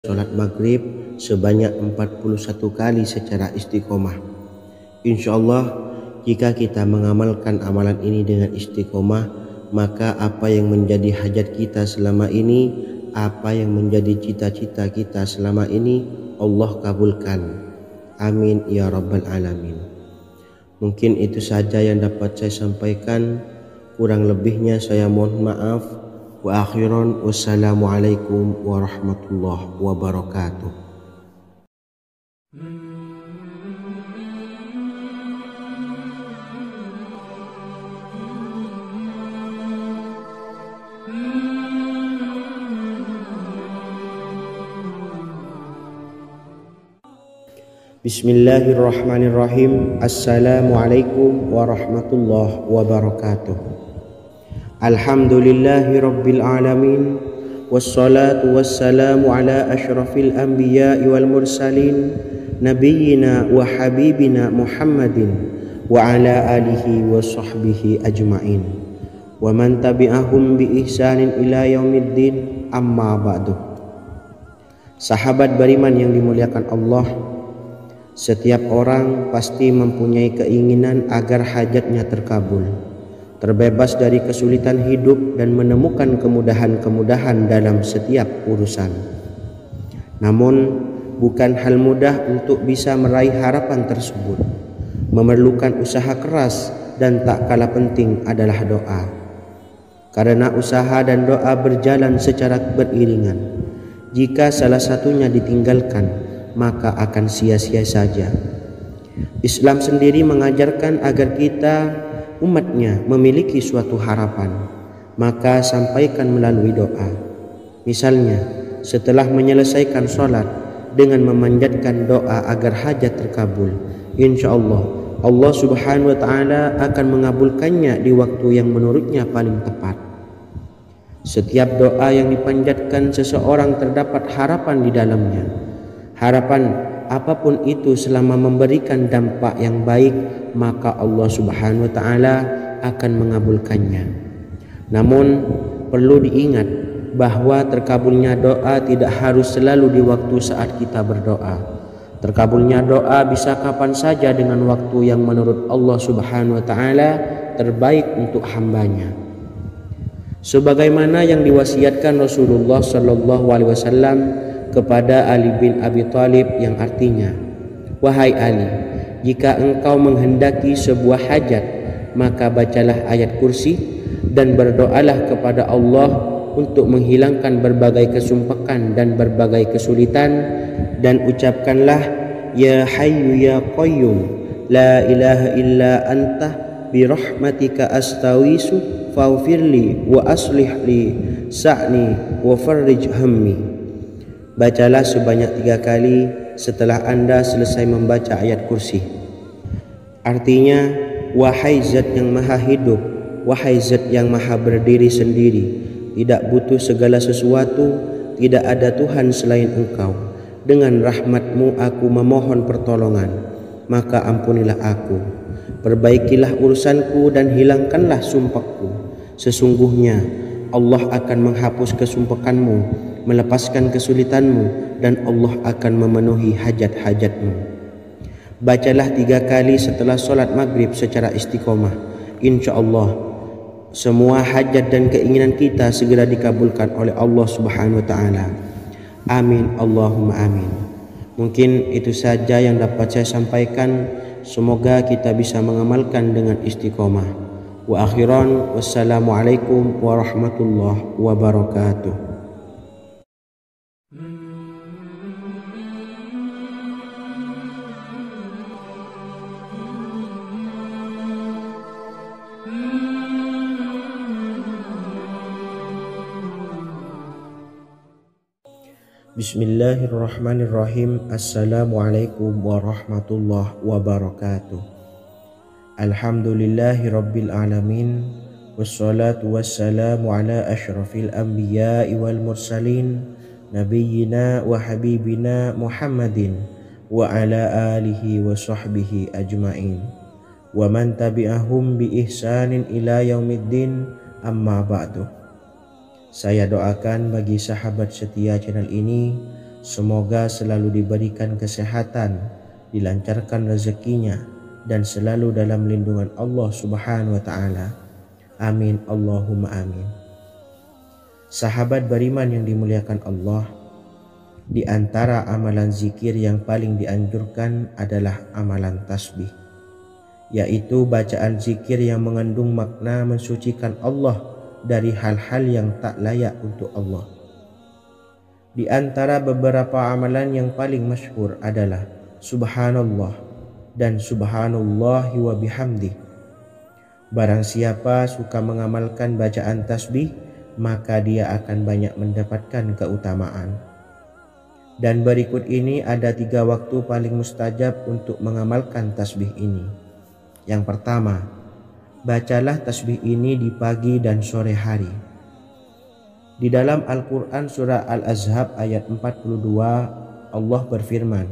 sholat maghrib sebanyak 41 kali secara istiqomah. Insyaallah jika kita mengamalkan amalan ini dengan istiqomah, maka apa yang menjadi hajat kita selama ini, apa yang menjadi cita-cita kita selama ini, Allah kabulkan. Amin ya rabbal alamin. Mungkin itu saja yang dapat saya sampaikan. Kurang lebihnya saya mohon maaf. Wa akhiran, wassalamualaikum warahmatullahi wabarakatuh. Bismillahirrahmanirrahim. Assalamualaikum warahmatullahi wabarakatuh. Alhamdulillahi rabbil alamin, wassalatu wassalamu ala ashrafil anbiya'i wal mursalin, nabiyyina wa habibina Muhammadin wa ala alihi wa sahbihi ajma'in, wa man tabi'ahum bi ihsanin ila yaumiddin, amma ba'du. Sahabat beriman yang dimuliakan Allah, setiap orang pasti mempunyai keinginan agar hajatnya terkabul, terbebas dari kesulitan hidup dan menemukan kemudahan-kemudahan dalam setiap urusan. Namun bukan hal mudah untuk bisa meraih harapan tersebut. Memerlukan usaha keras dan tak kalah penting adalah doa. Karena usaha dan doa berjalan secara beriringan. Jika salah satunya ditinggalkan, maka akan sia-sia saja. Islam sendiri mengajarkan agar kita umatnya memiliki suatu harapan, maka sampaikan melalui doa. Misalnya setelah menyelesaikan sholat dengan memanjatkan doa agar hajat terkabul, insyaallah Allah subhanahu wa ta'ala akan mengabulkannya di waktu yang menurutnya paling tepat. Setiap doa yang dipanjatkan seseorang terdapat harapan di dalamnya. Harapan apapun itu selama memberikan dampak yang baik, maka Allah subhanahu wa ta'ala akan mengabulkannya. Namun perlu diingat bahwa terkabulnya doa tidak harus selalu di waktu saat kita berdoa. Terkabulnya doa bisa kapan saja dengan waktu yang menurut Allah subhanahu wa ta'ala terbaik untuk hambanya. Sebagaimana yang diwasiatkan Rasulullah sallallahu alaihi wasallam kepada Ali bin Abi Thalib, yang artinya, wahai Ali, jika engkau menghendaki sebuah hajat, maka bacalah ayat kursi dan berdoalah kepada Allah untuk menghilangkan berbagai kesumpakan dan berbagai kesulitan, dan ucapkanlah, ya hayyu ya qayyum la ilaha illa anta birahmatika astawisu faghfirli wa aslih li sa'ni wa farrij hammi. Bacalah sebanyak 3 kali setelah Anda selesai membaca ayat kursi. Artinya, wahai zat yang maha hidup, wahai zat yang maha berdiri sendiri, tidak butuh segala sesuatu, tidak ada Tuhan selain Engkau. Dengan rahmat-Mu aku memohon pertolongan, maka ampunilah aku. Perbaikilah urusanku dan hilangkanlah sumpahku. Sesungguhnya Allah akan menghapus kesumpahanmu, melepaskan kesulitanmu, dan Allah akan memenuhi hajat-hajatmu. Bacalah 3 kali setelah sholat maghrib secara istiqomah. Insyaallah semua hajat dan keinginan kita segera dikabulkan oleh Allah subhanahu wa ta'ala. Amin Allahumma amin. Mungkin itu saja yang dapat saya sampaikan. Semoga kita bisa mengamalkan dengan istiqomah. Wa akhiran, wassalamualaikum warahmatullahi wabarakatuh. Bismillahirrahmanirrahim. Assalamualaikum warahmatullahi wabarakatuh. Alhamdulillahi rabbil alamin, wassalatu wassalamu ala ashrafil anbiya'i wal mursalin, nabiyyina wa habibina Muhammadin wa ala alihi wa sahbihi ajma'in, wa man tabi'ahum bi ihsanin ila yaumiddin, amma ba'du. Saya doakan bagi sahabat setia channel ini, Semoga selalu diberikan kesehatan, dilancarkan rezekinya, dan selalu dalam lindungan Allah Subhanahu wa Ta'ala. Amin Allahumma amin. Sahabat beriman yang dimuliakan Allah, di antara amalan zikir yang paling dianjurkan adalah amalan tasbih, yaitu bacaan zikir yang mengandung makna mensucikan Allah dari hal-hal yang tak layak untuk Allah. Di antara beberapa amalan yang paling masyhur adalah Subhanallah dan Subhanallahi wa bihamdih. Barang siapa suka mengamalkan bacaan tasbih, maka dia akan banyak mendapatkan keutamaan. Dan berikut ini ada 3 waktu paling mustajab untuk mengamalkan tasbih ini. Yang pertama, bacalah tasbih ini di pagi dan sore hari. Di dalam Al-Quran surah Al-Ahzab ayat 42, Allah berfirman,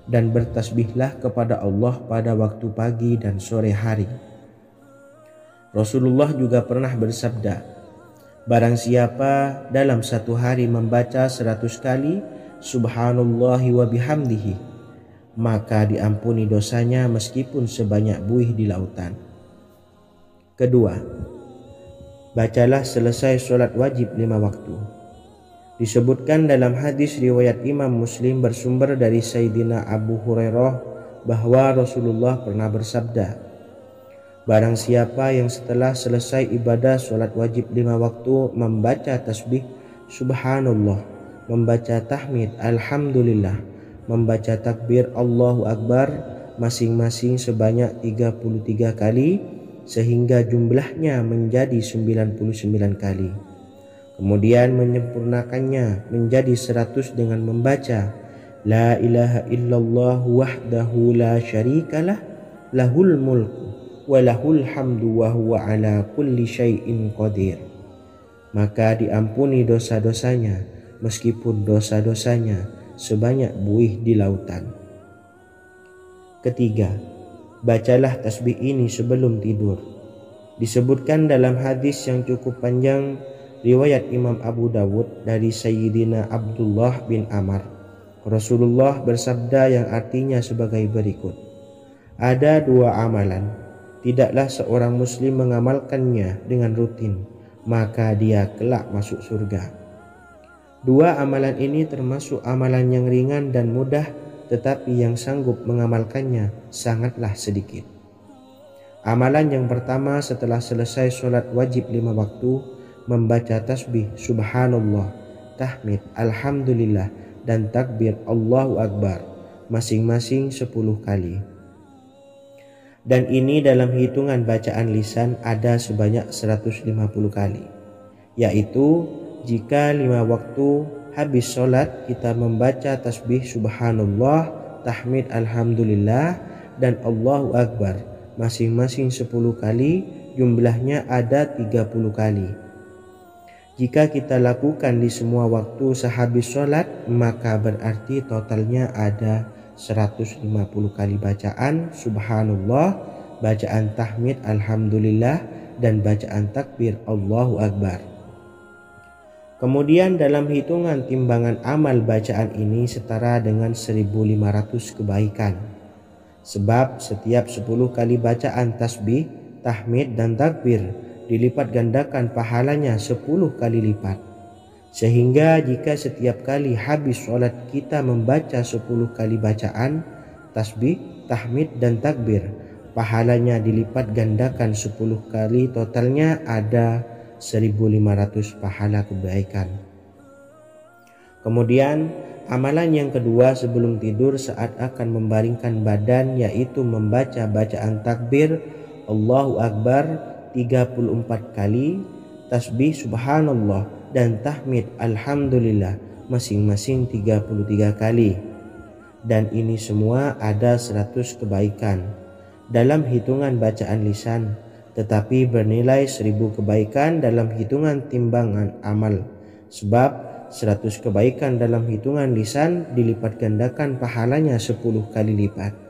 dan bertasbihlah kepada Allah pada waktu pagi dan sore hari. Rasulullah juga pernah bersabda, barang siapa dalam satu hari membaca 100 kali Subhanallahi wa bihamdihi, maka diampuni dosanya meskipun sebanyak buih di lautan. Kedua, bacalah selesai sholat wajib 5 waktu. Disebutkan dalam hadis riwayat Imam Muslim bersumber dari Sayyidina Abu Hurairah bahwa Rasulullah pernah bersabda, barang siapa yang setelah selesai ibadah sholat wajib 5 waktu membaca tasbih Subhanallah, membaca tahmid Alhamdulillah, membaca takbir Allahu Akbar masing-masing sebanyak 33 kali, sehingga jumlahnya menjadi 99 kali. Kemudian menyempurnakannya menjadi 100 dengan membaca La ilaha illallah wahdahu la syarikalah lahul mulku wa lahul hamdu wa huwa ala kulli syai'in qadir. Maka diampuni dosa-dosanya meskipun dosa-dosanya sebanyak buih di lautan. Ketiga, bacalah tasbih ini sebelum tidur. Disebutkan dalam hadis yang cukup panjang riwayat Imam Abu Dawud dari Sayyidina Abdullah bin Amr, Rasulullah bersabda yang artinya sebagai berikut, ada 2 amalan, tidaklah seorang muslim mengamalkannya dengan rutin, maka dia kelak masuk surga. 2 amalan ini termasuk amalan yang ringan dan mudah, tetapi yang sanggup mengamalkannya sangatlah sedikit. Amalan yang pertama setelah selesai sholat wajib 5 waktu, membaca tasbih Subhanallah, tahmid Alhamdulillah, dan takbir Allahu Akbar masing-masing 10 kali. Dan ini dalam hitungan bacaan lisan ada sebanyak 150 kali, yaitu jika 5 waktu habis sholat kita membaca tasbih Subhanallah, tahmid Alhamdulillah, dan Allahu Akbar masing-masing 10 kali, jumlahnya ada 30 kali. Jika kita lakukan di semua waktu sehabis sholat, maka berarti totalnya ada 150 kali bacaan Subhanallah, bacaan tahmid Alhamdulillah, dan bacaan takbir Allahu Akbar. Kemudian dalam hitungan timbangan amal bacaan ini setara dengan 1500 kebaikan. Sebab setiap 10 kali bacaan tasbih, tahmid, dan takbir dilipat gandakan pahalanya 10 kali lipat. Sehingga jika setiap kali habis sholat kita membaca 10 kali bacaan tasbih, tahmid, dan takbir, pahalanya dilipat gandakan 10 kali, totalnya ada 1500 pahala kebaikan. Kemudian amalan yang kedua sebelum tidur saat akan membaringkan badan, yaitu membaca bacaan takbir Allahu Akbar 34 kali, tasbih Subhanallah, dan tahmid Alhamdulillah masing-masing 33 kali. Dan ini semua ada 100 kebaikan dalam hitungan bacaan lisan, tetapi bernilai 1000 kebaikan dalam hitungan timbangan amal. Sebab 100 kebaikan dalam hitungan lisan dilipat gandakan pahalanya 10 kali lipat.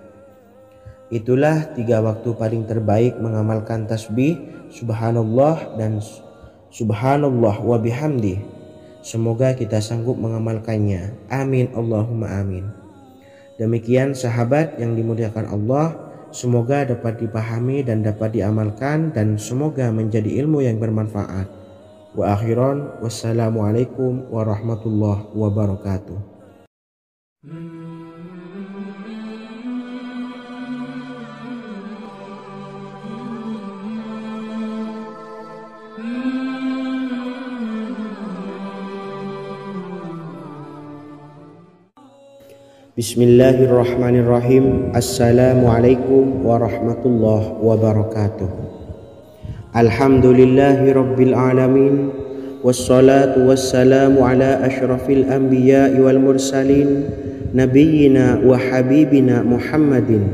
Itulah 3 waktu paling terbaik mengamalkan tasbih Subhanallah dan Subhanallah wa bihamdih. Semoga kita sanggup mengamalkannya. Amin Allahumma amin. Demikian sahabat yang dimuliakan Allah, semoga dapat dipahami dan dapat diamalkan, dan semoga menjadi ilmu yang bermanfaat. Wa akhiran, wassalamualaikum warahmatullahi wabarakatuh. Bismillahirrahmanirrahim. Assalamualaikum warahmatullahi wabarakatuh. Alhamdulillahi rabbil alamin, wassalatu wassalamu ala ashrafil anbiya'i wal mursalin, nabiyyina wa habibina Muhammadin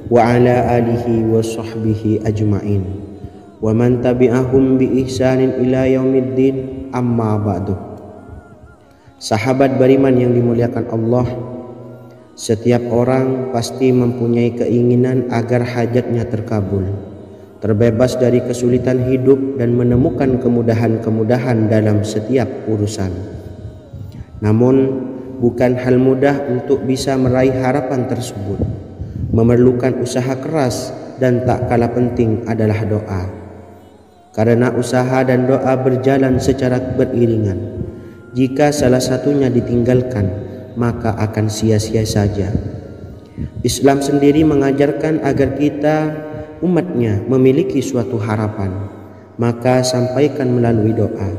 wa ala alihi wa sahbihi ajma'in, wa man tabi'ahum bi ihsanin ila yaumiddin, amma ba'du. Sahabat beriman yang dimuliakan Allah, setiap orang pasti mempunyai keinginan agar hajatnya terkabul, terbebas dari kesulitan hidup dan menemukan kemudahan-kemudahan dalam setiap urusan. Namun, bukan hal mudah untuk bisa meraih harapan tersebut. Memerlukan usaha keras dan tak kalah penting adalah doa. Karena usaha dan doa berjalan secara beriringan. Jika salah satunya ditinggalkan, maka akan sia-sia saja. Islam sendiri mengajarkan agar kita umatnya memiliki suatu harapan, maka sampaikan melalui doa.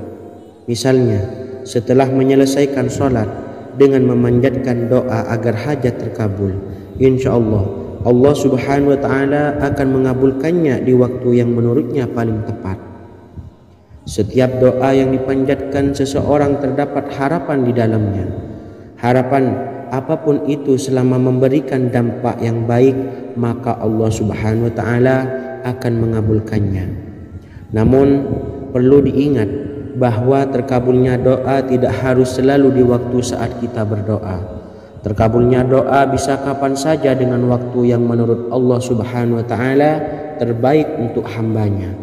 Misalnya, setelah menyelesaikan sholat dengan memanjatkan doa agar hajat terkabul, insya Allah Allah subhanahu wa ta'ala akan mengabulkannya di waktu yang menurutnya paling tepat. Setiap doa yang dipanjatkan seseorang terdapat harapan di dalamnya. Harapan apapun itu selama memberikan dampak yang baik, maka Allah subhanahu wa ta'ala akan mengabulkannya. Namun perlu diingat bahwa terkabulnya doa tidak harus selalu di waktu saat kita berdoa. Terkabulnya doa bisa kapan saja dengan waktu yang menurut Allah subhanahu wa ta'ala terbaik untuk hambanya.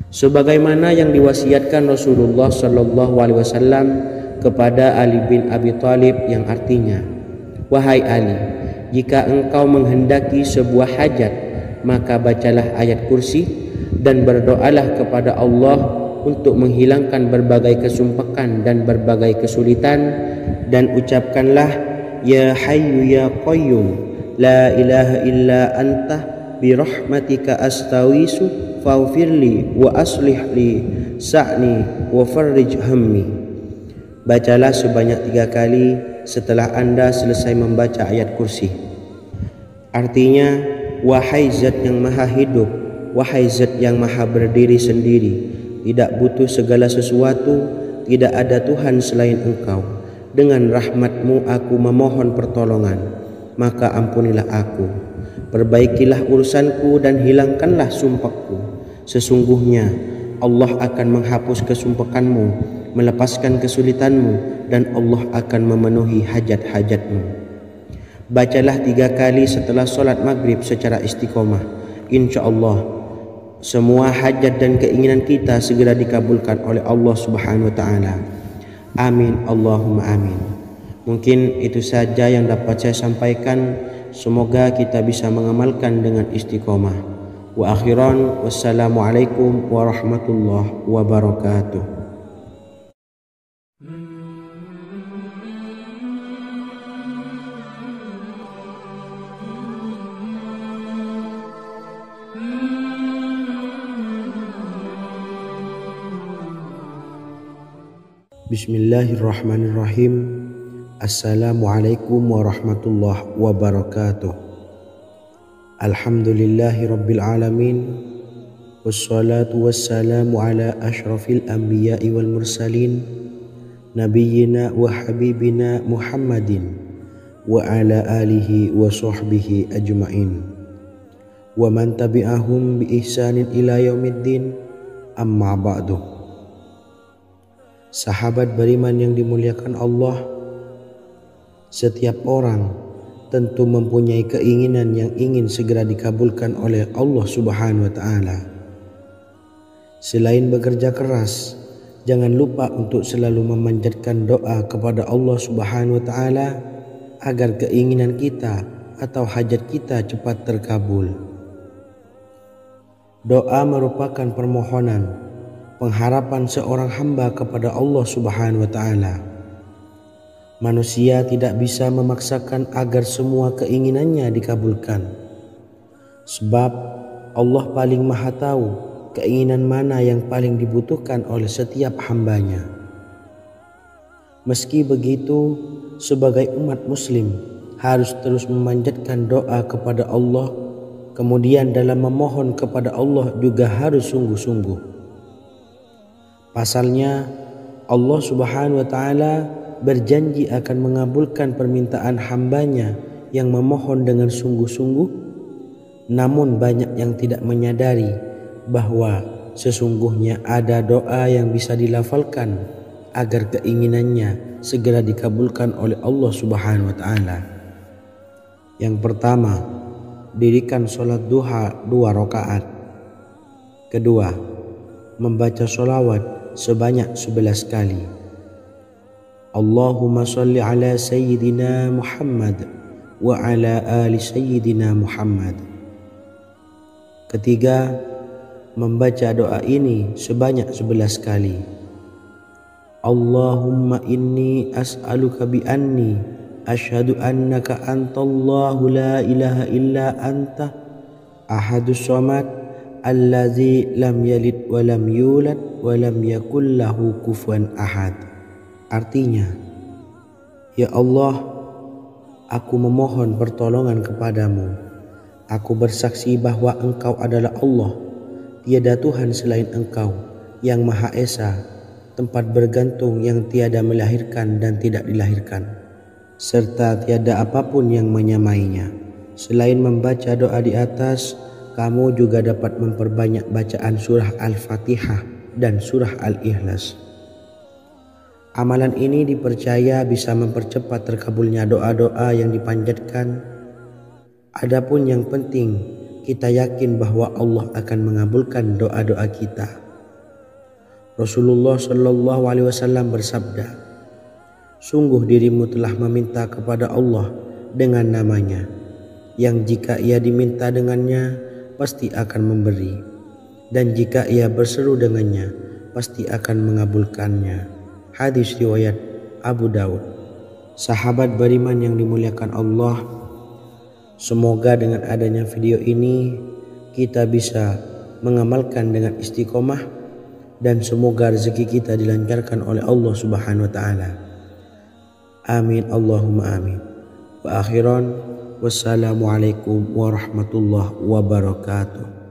Sebagaimana yang diwasiatkan Rasulullah sallallahu alaihi wasallam kepada Ali bin Abi Thalib, yang artinya, wahai Ali, jika engkau menghendaki sebuah hajat, maka bacalah ayat kursi dan berdoalah kepada Allah untuk menghilangkan berbagai kesumpakan dan berbagai kesulitan, dan ucapkanlah, ya hayyu ya qayyum la ilaha illa anta birahmatika astawisu faghfirli wa aslih li sa'ni wa farrij hammi. Bacalah sebanyak 3 kali setelah Anda selesai membaca ayat kursi. Artinya, wahai zat yang maha hidup, wahai zat yang maha berdiri sendiri, tidak butuh segala sesuatu, tidak ada Tuhan selain Engkau. Dengan rahmat-Mu aku memohon pertolongan, maka ampunilah aku. Perbaikilah urusanku dan hilangkanlah sumpahku. Sesungguhnya Allah akan menghapus kesumpakanmu, melepaskan kesulitanmu, dan Allah akan memenuhi hajat-hajatmu. Bacalah 3 kali setelah sholat maghrib secara istiqomah. Insya Allah semua hajat dan keinginan kita segera dikabulkan oleh Allah subhanahu wa ta'ala. Amin Allahumma amin. Mungkin itu saja yang dapat saya sampaikan. Semoga kita bisa mengamalkan dengan istiqomah. Wa akhiran, wassalamualaikum warahmatullahi wabarakatuh. Bismillahirrahmanirrahim. Assalamualaikum warahmatullahi wabarakatuh. Alhamdulillahi rabbil alamin, wassalatu wassalamu ala ashrafil anbiya'i wal mursalin, nabiyyina wa habibina Muhammadin wa ala alihi wa sahbihi ajma'in, wa man tabi'ahum bi ihsanin ila yaumiddin, amma ba'du. Sahabat beriman yang dimuliakan Allah, setiap orang tentu mempunyai keinginan yang ingin segera dikabulkan oleh Allah subhanahu wa ta'ala. Selain bekerja keras, Jangan lupa untuk selalu memanjatkan doa kepada Allah Subhanahu wa taala agar keinginan kita atau hajat kita cepat terkabul. Doa merupakan permohonan, pengharapan seorang hamba kepada Allah Subhanahu wa taala. Manusia tidak bisa memaksakan agar semua keinginannya dikabulkan. Sebab Allah paling maha tahu keinginan mana yang paling dibutuhkan oleh setiap hambanya. Meski begitu, sebagai umat muslim harus terus memanjatkan doa kepada Allah, kemudian dalam memohon kepada Allah juga harus sungguh-sungguh. Pasalnya Allah Subhanahu wa taala berjanji akan mengabulkan permintaan hambanya yang memohon dengan sungguh-sungguh. Namun banyak yang tidak menyadari bahwa sesungguhnya ada doa yang bisa dilafalkan agar keinginannya segera dikabulkan oleh Allah Subhanahu wa taala. Yang pertama, dirikan sholat duha 2 rakaat. Kedua, membaca sholawat sebanyak 11 kali. Allahumma sholli ala sayyidina Muhammad wa ala ali sayyidina Muhammad. Ketiga, membaca doa ini sebanyak 11 kali. Allahumma inni as'aluka bi anni asyhadu annaka antallahu la ilaha illa anta ahadus samad allazi lam yalid wa lam yulad wa lam yakul lahu kufuwan ahad. Artinya, ya Allah, aku memohon pertolongan kepadamu. Aku bersaksi bahwa Engkau adalah Allah, tiada Tuhan selain Engkau yang Maha Esa, tempat bergantung yang tiada melahirkan dan tidak dilahirkan, serta tiada apapun yang menyamainya. Selain membaca doa di atas, kamu juga dapat memperbanyak bacaan surah Al-Fatihah dan surah Al-Ikhlas. Amalan ini dipercaya bisa mempercepat terkabulnya doa-doa yang dipanjatkan. Adapun yang penting, kita yakin bahwa Allah akan mengabulkan doa-doa kita. Rasulullah Shallallahu Alaihi Wasallam bersabda, sungguh dirimu telah meminta kepada Allah dengan namanya, yang jika ia diminta dengannya, pasti akan memberi, dan jika ia berseru dengannya, pasti akan mengabulkannya. Hadis riwayat Abu Daud. Sahabat beriman yang dimuliakan Allah, semoga dengan adanya video ini kita bisa mengamalkan dengan istiqomah, dan semoga rezeki kita dilancarkan oleh Allah Subhanahu wa taala. Amin Allahumma amin. Wa akhiran, wassalamualaikum warahmatullahi wabarakatuh.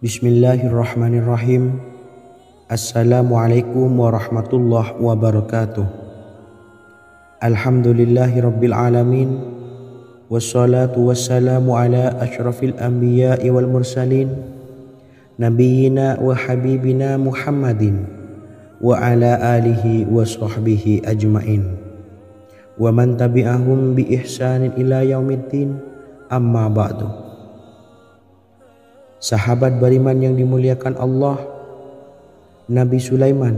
Bismillahirrahmanirrahim. Assalamualaikum warahmatullahi wabarakatuh. Alhamdulillahi rabbil alamin. Wassalatu wassalamu ala asyrafil anbiya'i wal mursalin, nabiyyina wa habibina Muhammadin wa ala alihi wa sahbihi ajmain wa man tabi'ahum bi ihsanin ila yaumiddin, amma ba'du. Sahabat beriman yang dimuliakan Allah, Nabi Sulaiman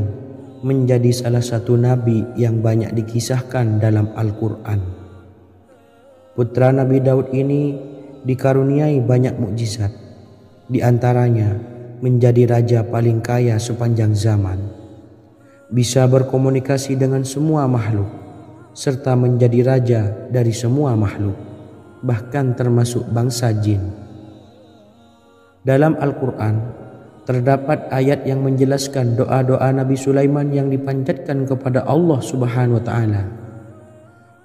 menjadi salah satu nabi yang banyak dikisahkan dalam Al-Quran. Putra Nabi Daud ini dikaruniai banyak mukjizat, di antaranya menjadi raja paling kaya sepanjang zaman, bisa berkomunikasi dengan semua makhluk, serta menjadi raja dari semua makhluk, bahkan termasuk bangsa jin. Dalam Al-Quran terdapat ayat yang menjelaskan doa-doa Nabi Sulaiman yang dipanjatkan kepada Allah Subhanahu wa taala.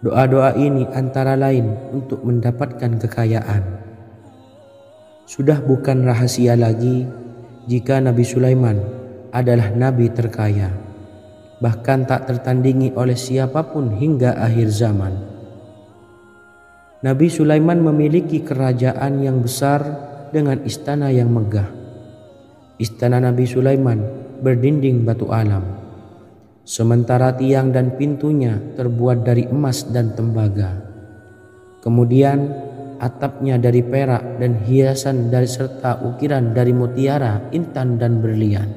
Doa-doa ini antara lain untuk mendapatkan kekayaan. Sudah bukan rahasia lagi jika Nabi Sulaiman adalah nabi terkaya, bahkan tak tertandingi oleh siapapun hingga akhir zaman. Nabi Sulaiman memiliki kerajaan yang besar dengan istana yang megah. Istana Nabi Sulaiman berdinding batu alam, sementara tiang dan pintunya terbuat dari emas dan tembaga. Kemudian atapnya dari perak dan hiasan dari serta ukiran dari mutiara, intan dan berlian.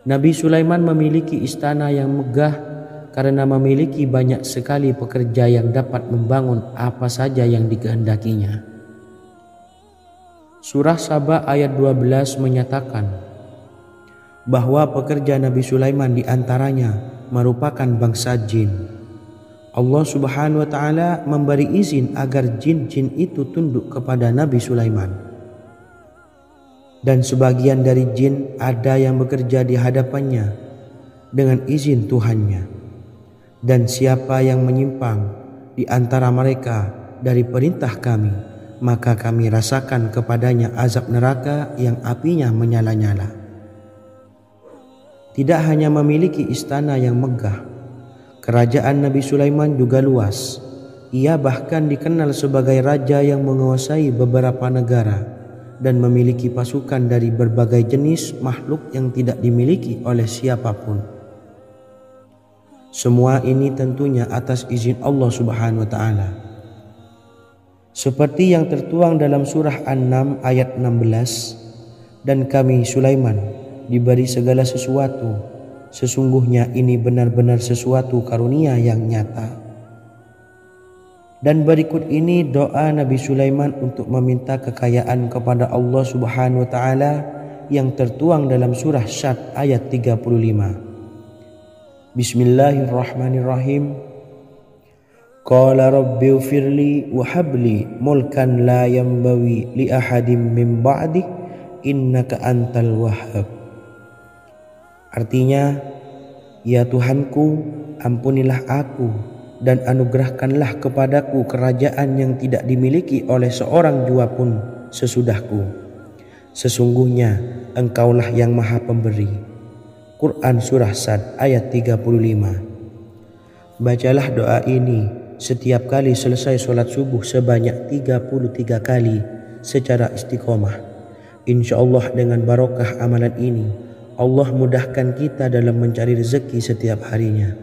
Nabi Sulaiman memiliki istana yang megah karena memiliki banyak sekali pekerja yang dapat membangun apa saja yang dikehendakinya. Surah Saba ayat 12 menyatakan bahwa pekerja Nabi Sulaiman diantaranya merupakan bangsa jin. Allah Subhanahu wa Ta'ala memberi izin agar jin-jin itu tunduk kepada Nabi Sulaiman. Dan sebagian dari jin ada yang bekerja di hadapannya dengan izin Tuhannya. Dan siapa yang menyimpang di antara mereka dari perintah kami, maka kami rasakan kepadanya azab neraka yang apinya menyala-nyala. Tidak hanya memiliki istana yang megah, kerajaan Nabi Sulaiman juga luas. Ia bahkan dikenal sebagai raja yang menguasai beberapa negara dan memiliki pasukan dari berbagai jenis makhluk yang tidak dimiliki oleh siapapun. Semua ini tentunya atas izin Allah Subhanahu wa Ta'ala. Seperti yang tertuang dalam surah An-Naml ayat 16, dan kami Sulaiman diberi segala sesuatu, sesungguhnya ini benar-benar sesuatu karunia yang nyata. Dan berikut ini doa Nabi Sulaiman untuk meminta kekayaan kepada Allah Subhanahu wa Ta'ala yang tertuang dalam surah Syad ayat 35. Bismillahirrahmanirrahim. Qala rabbi ufirli wa habli mulkan la yanbawi li ahadim min ba'di innaka antal wahhab. Artinya, ya Tuhanku, ampunilah aku dan anugerahkanlah kepadaku kerajaan yang tidak dimiliki oleh seorang jua pun sesudahku. Sesungguhnya Engkaulah yang Maha Pemberi. Quran Surah Sad ayat 35. Bacalah doa ini setiap kali selesai sholat subuh sebanyak 33 kali secara istiqomah. Insya Allah dengan barokah amalan ini, Allah mudahkan kita dalam mencari rezeki setiap harinya.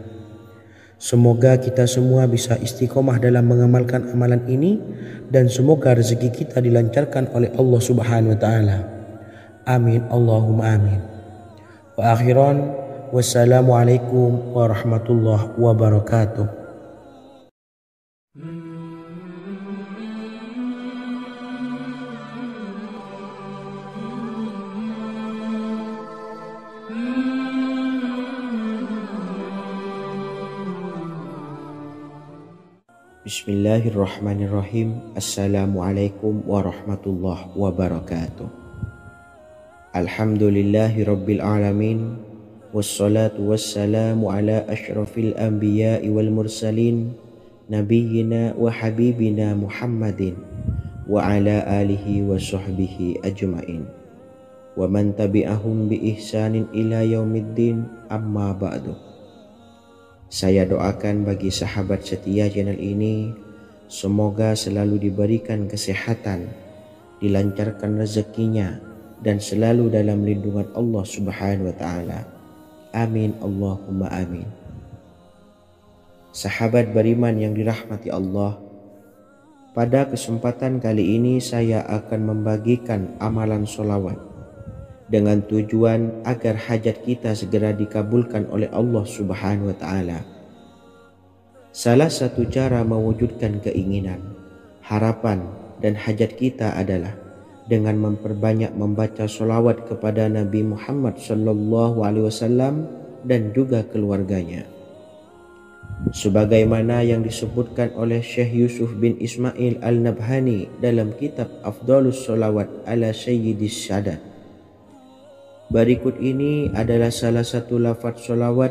Semoga kita semua bisa istiqomah dalam mengamalkan amalan ini, dan semoga rezeki kita dilancarkan oleh Allah Subhanahu wa Ta'ala. Amin Allahumma amin. Wa akhiran, wassalamualaikum warahmatullahi wabarakatuh. Bismillahirrahmanirrahim. Assalamualaikum warahmatullahi wabarakatuh. Alhamdulillahi rabbil alamin, wassalatu wassalamu ala ashrafil anbiya'i wal mursalin, nabiyyina wa habibina Muhammadin wa ala alihi wa sahbihi ajma'in wa man tabi'ahum bi ihsanin ila yaumiddin, amma ba'du. Saya doakan bagi sahabat setia channel ini, semoga selalu diberikan kesehatan, dilancarkan rezekinya, dan selalu dalam lindungan Allah Subhanahu wa Ta'ala. Amin Allahumma amin. Sahabat beriman yang dirahmati Allah, pada kesempatan kali ini saya akan membagikan amalan sholawat dengan tujuan agar hajat kita segera dikabulkan oleh Allah Subhanahu wa Ta'ala. Salah satu cara mewujudkan keinginan, harapan, dan hajat kita adalah dengan memperbanyak membaca sholawat kepada Nabi Muhammad SAW dan juga keluarganya. Sebagaimana yang disebutkan oleh Syekh Yusuf bin Ismail Al-Nabhani dalam kitab Afdhalus Sholawat ala Sayyidis Sadat. Berikut ini adalah salah satu lafaz sholawat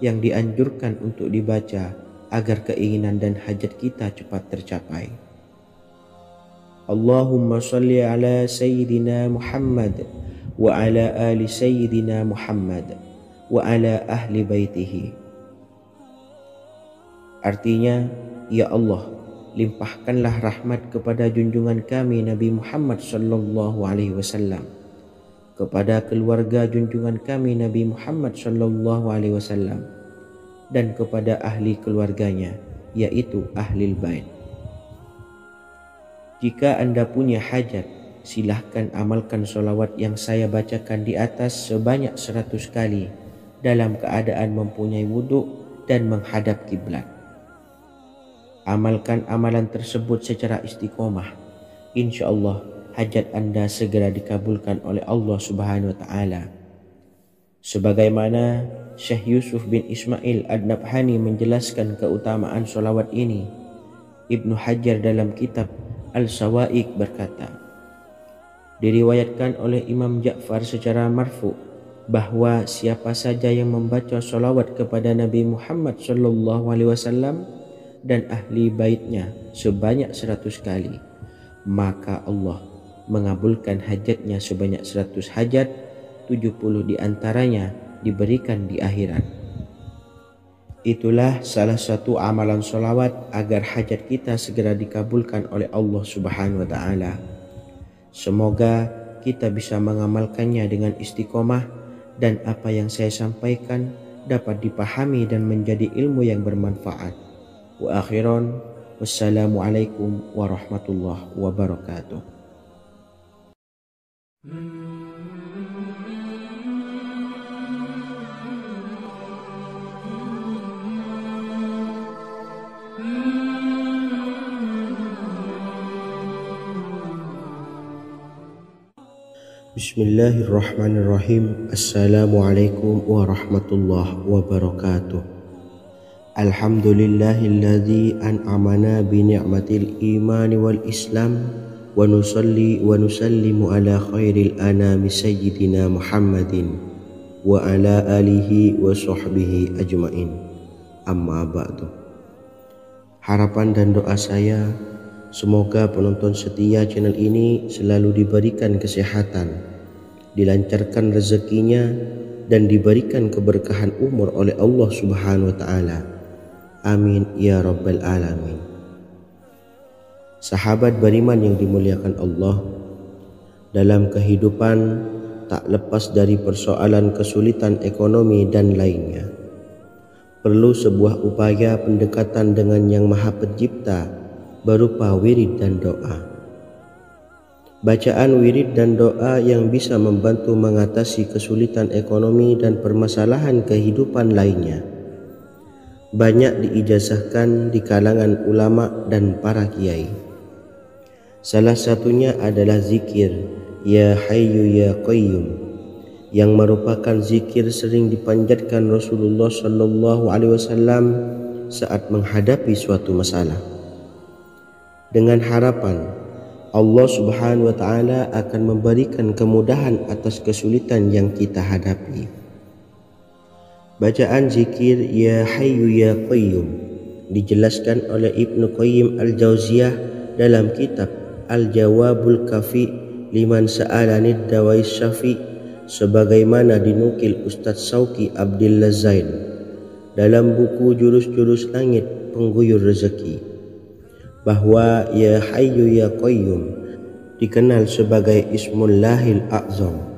yang dianjurkan untuk dibaca agar keinginan dan hajat kita cepat tercapai. Allahumma salli ala Sayyidina Muhammad wa ala ali Sayyidina Muhammad wa ala ahli baitihi. Artinya, ya Allah, limpahkanlah rahmat kepada junjungan kami Nabi Muhammad sallallahu alaihi wasallam kepada keluarga junjungan kami Nabi Muhammad sallallahu alaihi wasallam dan kepada ahli keluarganya, yaitu ahlil bait. Jika Anda punya hajat, silahkan amalkan sholawat yang saya bacakan di atas sebanyak 100 kali dalam keadaan mempunyai wudhu dan menghadap kiblat. Amalkan amalan tersebut secara istiqomah. Insya Allah hajat Anda segera dikabulkan oleh Allah Subhanahu wa Ta'ala. Sebagaimana Syekh Yusuf bin Ismail Ad-Nabhani menjelaskan keutamaan sholawat ini, Ibnu Hajar dalam kitab Al-Sawa'iq berkata, diriwayatkan oleh Imam Ja'far secara marfu bahwa siapa saja yang membaca sholawat kepada Nabi Muhammad sallallahu alaihi wasallam dan ahli baitnya sebanyak 100 kali, maka Allah mengabulkan hajatnya sebanyak 100 hajat, 70 diantaranya diberikan di akhirat. Itulah salah satu amalan sholawat agar hajat kita segera dikabulkan oleh Allah Subhanahu wa Ta'ala. Semoga kita bisa mengamalkannya dengan istiqomah dan apa yang saya sampaikan dapat dipahami dan menjadi ilmu yang bermanfaat. Wa akhiran, wassalamualaikum warahmatullahi wabarakatuh. Bismillahirrahmanirrahim. Assalamualaikum warahmatullahi wabarakatuh. Alhamdulillahilladzi an'amana bi ni'matil imani wal islam wa nusalli wa nusallimu ala khairil anami sayyidina Muhammadin wa ala alihi wa sahbihi ajmain. Amma ba'du. Harapan dan doa saya, semoga penonton setia channel ini selalu diberikan kesehatan, dilancarkan rezekinya, dan diberikan keberkahan umur oleh Allah Subhanahu wa Ta'ala. Amin ya rabbal alamin. Sahabat beriman yang dimuliakan Allah, dalam kehidupan tak lepas dari persoalan kesulitan ekonomi dan lainnya. Perlu sebuah upaya pendekatan dengan Yang Maha Pencipta berupa wirid dan doa. Bacaan wirid dan doa yang bisa membantu mengatasi kesulitan ekonomi dan permasalahan kehidupan lainnya banyak diijazahkan di kalangan ulama dan para kiai. Salah satunya adalah zikir Ya Hayyu Ya Qayyum, yang merupakan zikir sering dipanjatkan Rasulullah sallallahu alaihi wasallam saat menghadapi suatu masalah, dengan harapan Allah Subhanahu wa Ta'ala akan memberikan kemudahan atas kesulitan yang kita hadapi. Bacaan zikir Ya Hayyu Ya Qayyum dijelaskan oleh Ibnu Qayyim Al-Jauziyah dalam kitab Al-Jawabul Kafi liman sa'alanid dawais syafi, sebagaimana dinukil Ustadz Sauki Abdillah Zain dalam buku Jurus-Jurus Langit Pengguyur Rezeki, bahwa Ya Hayyu Ya Qayyum dikenal sebagai Ismullahil A'zam.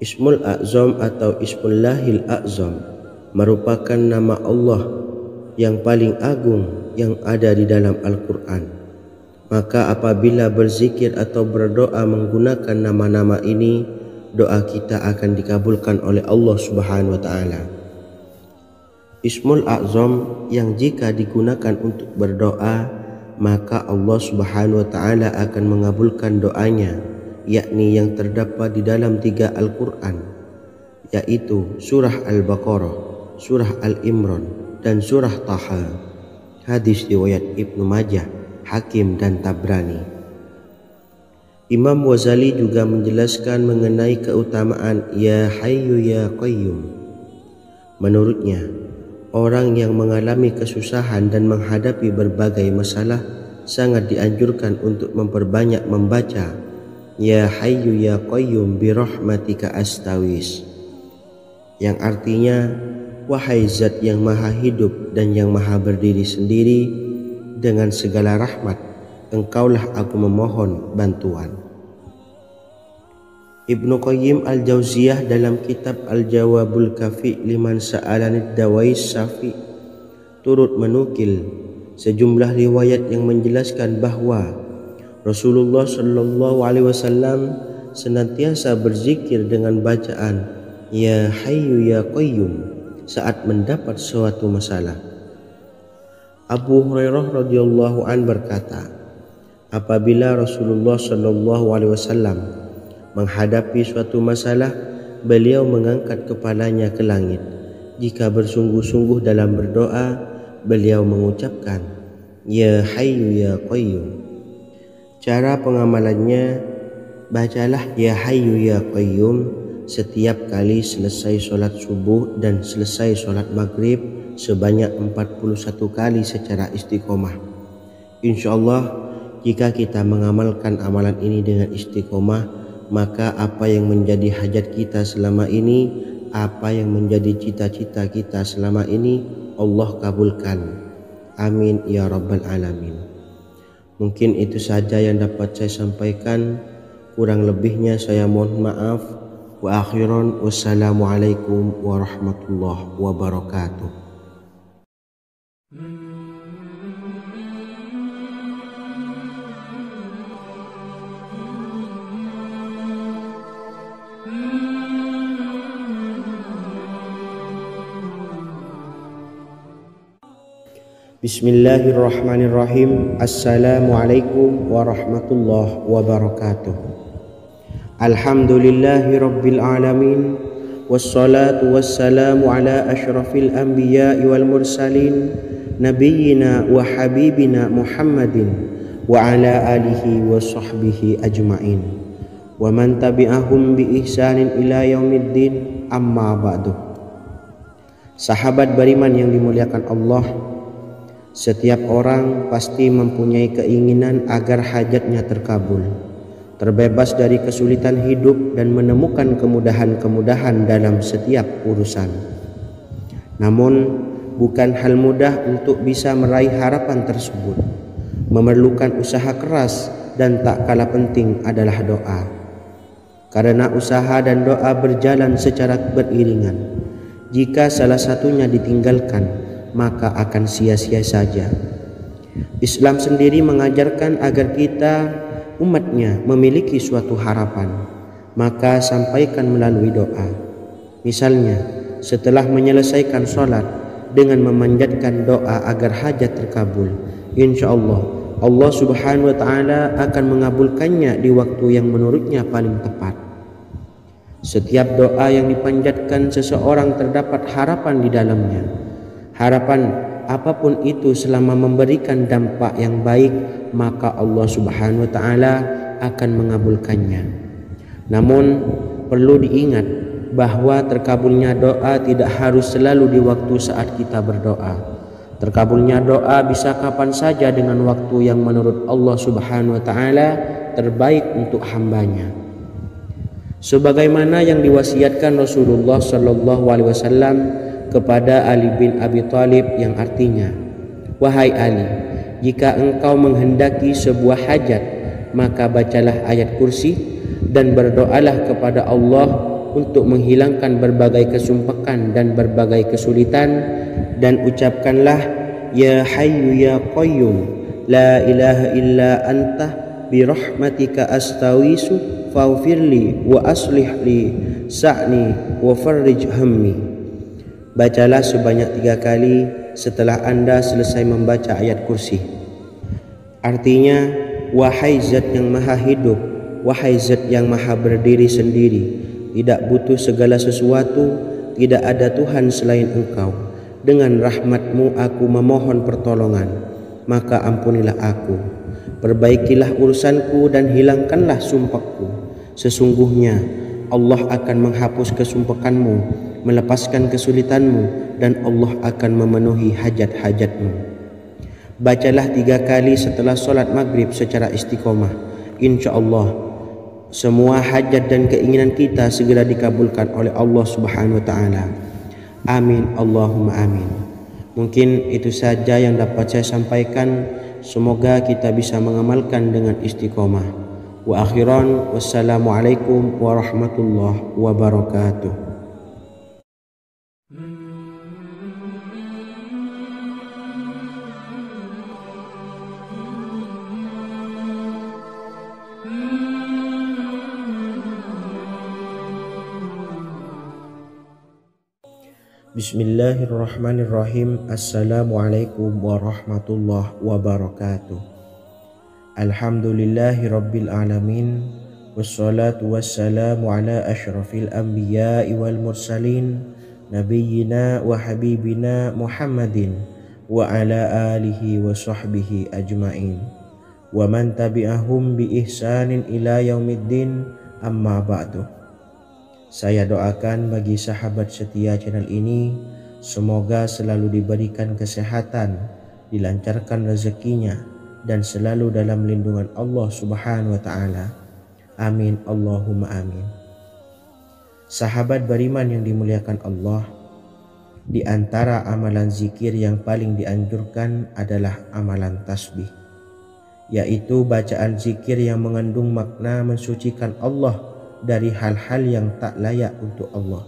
Ismul A'zam atau Ismullahil A'zam merupakan nama Allah yang paling agung yang ada di dalam Al-Quran. Maka apabila berzikir atau berdoa menggunakan nama-nama ini, doa kita akan dikabulkan oleh Allah Subhanahu wa Ta'ala. Ismul A'zam yang jika digunakan untuk berdoa, maka Allah Subhanahu wa Ta'ala akan mengabulkan doanya, yakni yang terdapat di dalam 3 Al-Quran, yaitu surah Al-Baqarah, surah Al-Imran, dan surah Taha. Hadis riwayat Ibnu Majah, Hakim, dan Tabrani. Imam Ghazali juga menjelaskan mengenai keutamaan Ya Hayyu Ya Qayyum. Menurutnya, orang yang mengalami kesusahan dan menghadapi berbagai masalah sangat dianjurkan untuk memperbanyak membaca Ya Hayyu Ya Qayyum bi rahmatika astawis, yang artinya wahai zat yang maha hidup dan yang maha berdiri sendiri, dengan segala rahmat engkaulah aku memohon bantuan. Ibnu Qayyim al-Jauziyah dalam kitab Al-Jawabul Kafi liman sa'alanid dawais syafi turut menukil sejumlah riwayat yang menjelaskan bahwa Rasulullah Shallallahu Alaihi Wasallam senantiasa berzikir dengan bacaan Ya Hayyu Ya Qayyum saat mendapat suatu masalah. Abu Hurairah radhiyallahu an berkata, apabila Rasulullah Shallallahu Alaihi Wasallam menghadapi suatu masalah, beliau mengangkat kepalanya ke langit. Jika bersungguh-sungguh dalam berdoa, beliau mengucapkan Ya Hayyu Ya Qayyum. Cara pengamalannya, bacalah Ya Hayyu Ya Qayyum setiap kali selesai sholat subuh dan selesai sholat maghrib sebanyak 41 kali secara istiqomah. Insyaallah, jika kita mengamalkan amalan ini dengan istiqomah, maka apa yang menjadi hajat kita selama ini, apa yang menjadi cita-cita kita selama ini, Allah kabulkan. Amin ya rabbal alamin. Mungkin itu saja yang dapat saya sampaikan. Kurang lebihnya saya mohon maaf. Wa akhiran, wassalamualaikum warahmatullahi wabarakatuh. Bismillahirrahmanirrahim. Assalamualaikum warahmatullahi wabarakatuh. Alhamdulillahi rabbil alamin. Wassalatu wassalamu ala ashrafil anbiya'i wal mursalin nabiyyina wa habibina Muhammadin wa ala alihi wa sahbihi ajma'in wa man tabi'ahum bi ihsanin ila yaumiddin, amma ba'du. Sahabat beriman yang dimuliakan Allah, setiap orang pasti mempunyai keinginan agar hajatnya terkabul, terbebas dari kesulitan hidup dan menemukan kemudahan-kemudahan dalam setiap urusan. Namun, bukan hal mudah untuk bisa meraih harapan tersebut. Memerlukan usaha keras dan tak kalah penting adalah doa. Karena usaha dan doa berjalan secara beriringan. Jika salah satunya ditinggalkan, maka akan sia-sia saja. Islam sendiri mengajarkan agar kita umatnya memiliki suatu harapan, maka sampaikan melalui doa. Misalnya, setelah menyelesaikan sholat dengan memanjatkan doa agar hajat terkabul, insyaallah Allah subhanahu wa ta'ala akan mengabulkannya di waktu yang menurutnya paling tepat. Setiap doa yang dipanjatkan seseorang terdapat harapan di dalamnya. Harapan apapun itu selama memberikan dampak yang baik, maka Allah subhanahu wa ta'ala akan mengabulkannya. Namun perlu diingat bahwa terkabulnya doa tidak harus selalu di waktu saat kita berdoa. Terkabulnya doa bisa kapan saja dengan waktu yang menurut Allah subhanahu wa ta'ala terbaik untuk hambanya. Sebagaimana yang diwasiatkan Rasulullah sallallahu alaihi wasallam kepada Ali bin Abi Thalib, yang artinya, wahai Ali, jika engkau menghendaki sebuah hajat, maka bacalah ayat kursi dan berdoalah kepada Allah untuk menghilangkan berbagai kesumpakan dan berbagai kesulitan, dan ucapkanlah Ya Hayyu Ya Qayyum la ilaha illa anta birahmatika astawisu faghfirli wa aslih li sa'ni wa farrij hammi. Bacalah sebanyak 3 kali setelah Anda selesai membaca ayat kursi. Artinya, wahai zat yang maha hidup, wahai zat yang maha berdiri sendiri, tidak butuh segala sesuatu, tidak ada Tuhan selain Engkau. Dengan rahmat-Mu aku memohon pertolongan, maka ampunilah aku. Perbaikilah urusanku dan hilangkanlah sumpahku. Sesungguhnya Allah akan menghapus kesumpakanmu, melepaskan kesulitanmu, dan Allah akan memenuhi hajat-hajatmu. Bacalah 3 kali setelah sholat maghrib secara istiqomah. InsyaAllah semua hajat dan keinginan kita segera dikabulkan oleh Allah subhanahu wa ta'ala. Amin Allahumma amin. Mungkin itu saja yang dapat saya sampaikan. Semoga kita bisa mengamalkan dengan istiqomah. Wa akhiran, wassalamualaikum warahmatullahi wabarakatuh. Bismillahirrahmanirrahim. Assalamualaikum warahmatullahi wabarakatuh. Alhamdulillahi rabbil alamin. Wassalatu wassalamu ala ashrafil anbiya'i wal mursalin, nabiyyina wa habibina Muhammadin wa ala alihi wa sahbihi ajma'in, wa man tabi'ahum bi ihsanin ila yaumiddin, amma ba'du. Saya doakan bagi sahabat setia channel ini, semoga selalu diberikan kesehatan, dilancarkan rezekinya, dan selalu dalam lindungan Allah Subhanahu wa Ta'ala. Amin Allahumma amin. Sahabat beriman yang dimuliakan Allah, di antara amalan zikir yang paling dianjurkan adalah amalan tasbih, yaitu bacaan zikir yang mengandung makna mensucikan Allah dari hal-hal yang tak layak untuk Allah.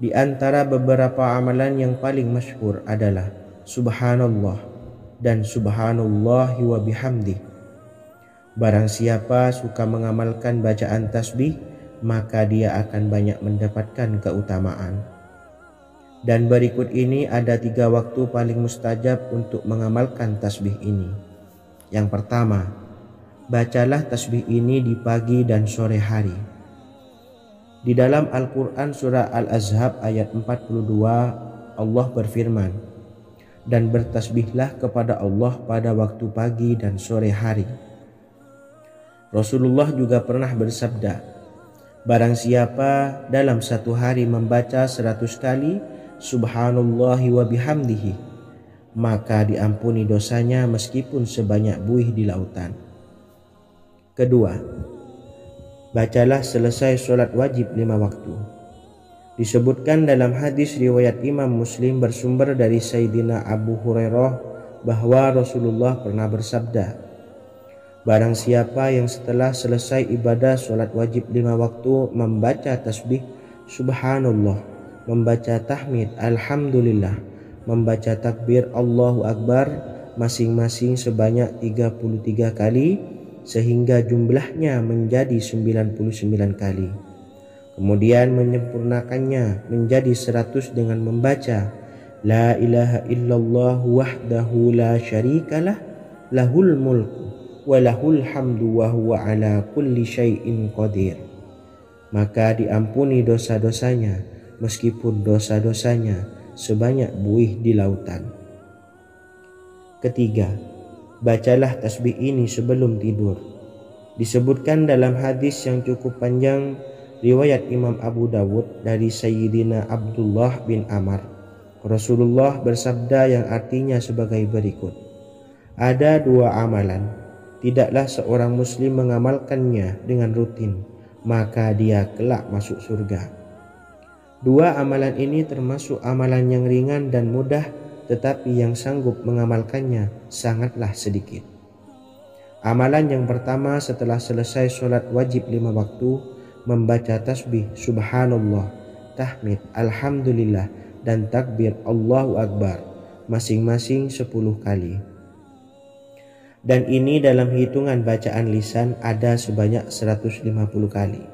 Di antara beberapa amalan yang paling masyhur adalah Subhanallah dan Subhanallahi wa bihamdi. Barang siapa suka mengamalkan bacaan tasbih, maka dia akan banyak mendapatkan keutamaan. Dan berikut ini ada 3 waktu paling mustajab untuk mengamalkan tasbih ini. Yang pertama, bacalah tasbih ini di pagi dan sore hari. Di dalam Al-Quran surah Al-Ahzab ayat 42, Allah berfirman, dan bertasbihlah kepada Allah pada waktu pagi dan sore hari. Rasulullah juga pernah bersabda, barang siapa dalam satu hari membaca 100 kali Subhanallahi wa bihamdihi, maka diampuni dosanya meskipun sebanyak buih di lautan. Kedua, bacalah selesai sholat wajib 5 waktu. Disebutkan dalam hadis riwayat Imam Muslim bersumber dari Sayyidina Abu Hurairah bahwa Rasulullah pernah bersabda, barang siapa yang setelah selesai ibadah sholat wajib 5 waktu membaca tasbih Subhanallah, membaca tahmid Alhamdulillah, membaca takbir Allahu Akbar masing-masing sebanyak 33 kali, sehingga jumlahnya menjadi 99 kali. Kemudian menyempurnakannya menjadi 100 dengan membaca La ilaha illallah wahdahu la syarikalah, lahul mulku wa lahul hamdu wa huwa ala kulli syai'in qadir. Maka diampuni dosa-dosanya meskipun dosa-dosanya sebanyak buih di lautan. Ketiga, bacalah tasbih ini sebelum tidur. Disebutkan dalam hadis yang cukup panjang riwayat Imam Abu Dawud dari Sayyidina Abdullah bin Amr, Rasulullah bersabda yang artinya sebagai berikut, ada 2 amalan, tidaklah seorang muslim mengamalkannya dengan rutin, maka dia kelak masuk surga. 2 amalan ini termasuk amalan yang ringan dan mudah, tetapi yang sanggup mengamalkannya sangatlah sedikit. Amalan yang pertama setelah selesai sholat wajib 5 waktu, membaca tasbih Subhanallah, tahmid Alhamdulillah, dan takbir Allahu Akbar masing-masing 10 kali. Dan ini dalam hitungan bacaan lisan ada sebanyak 150 kali,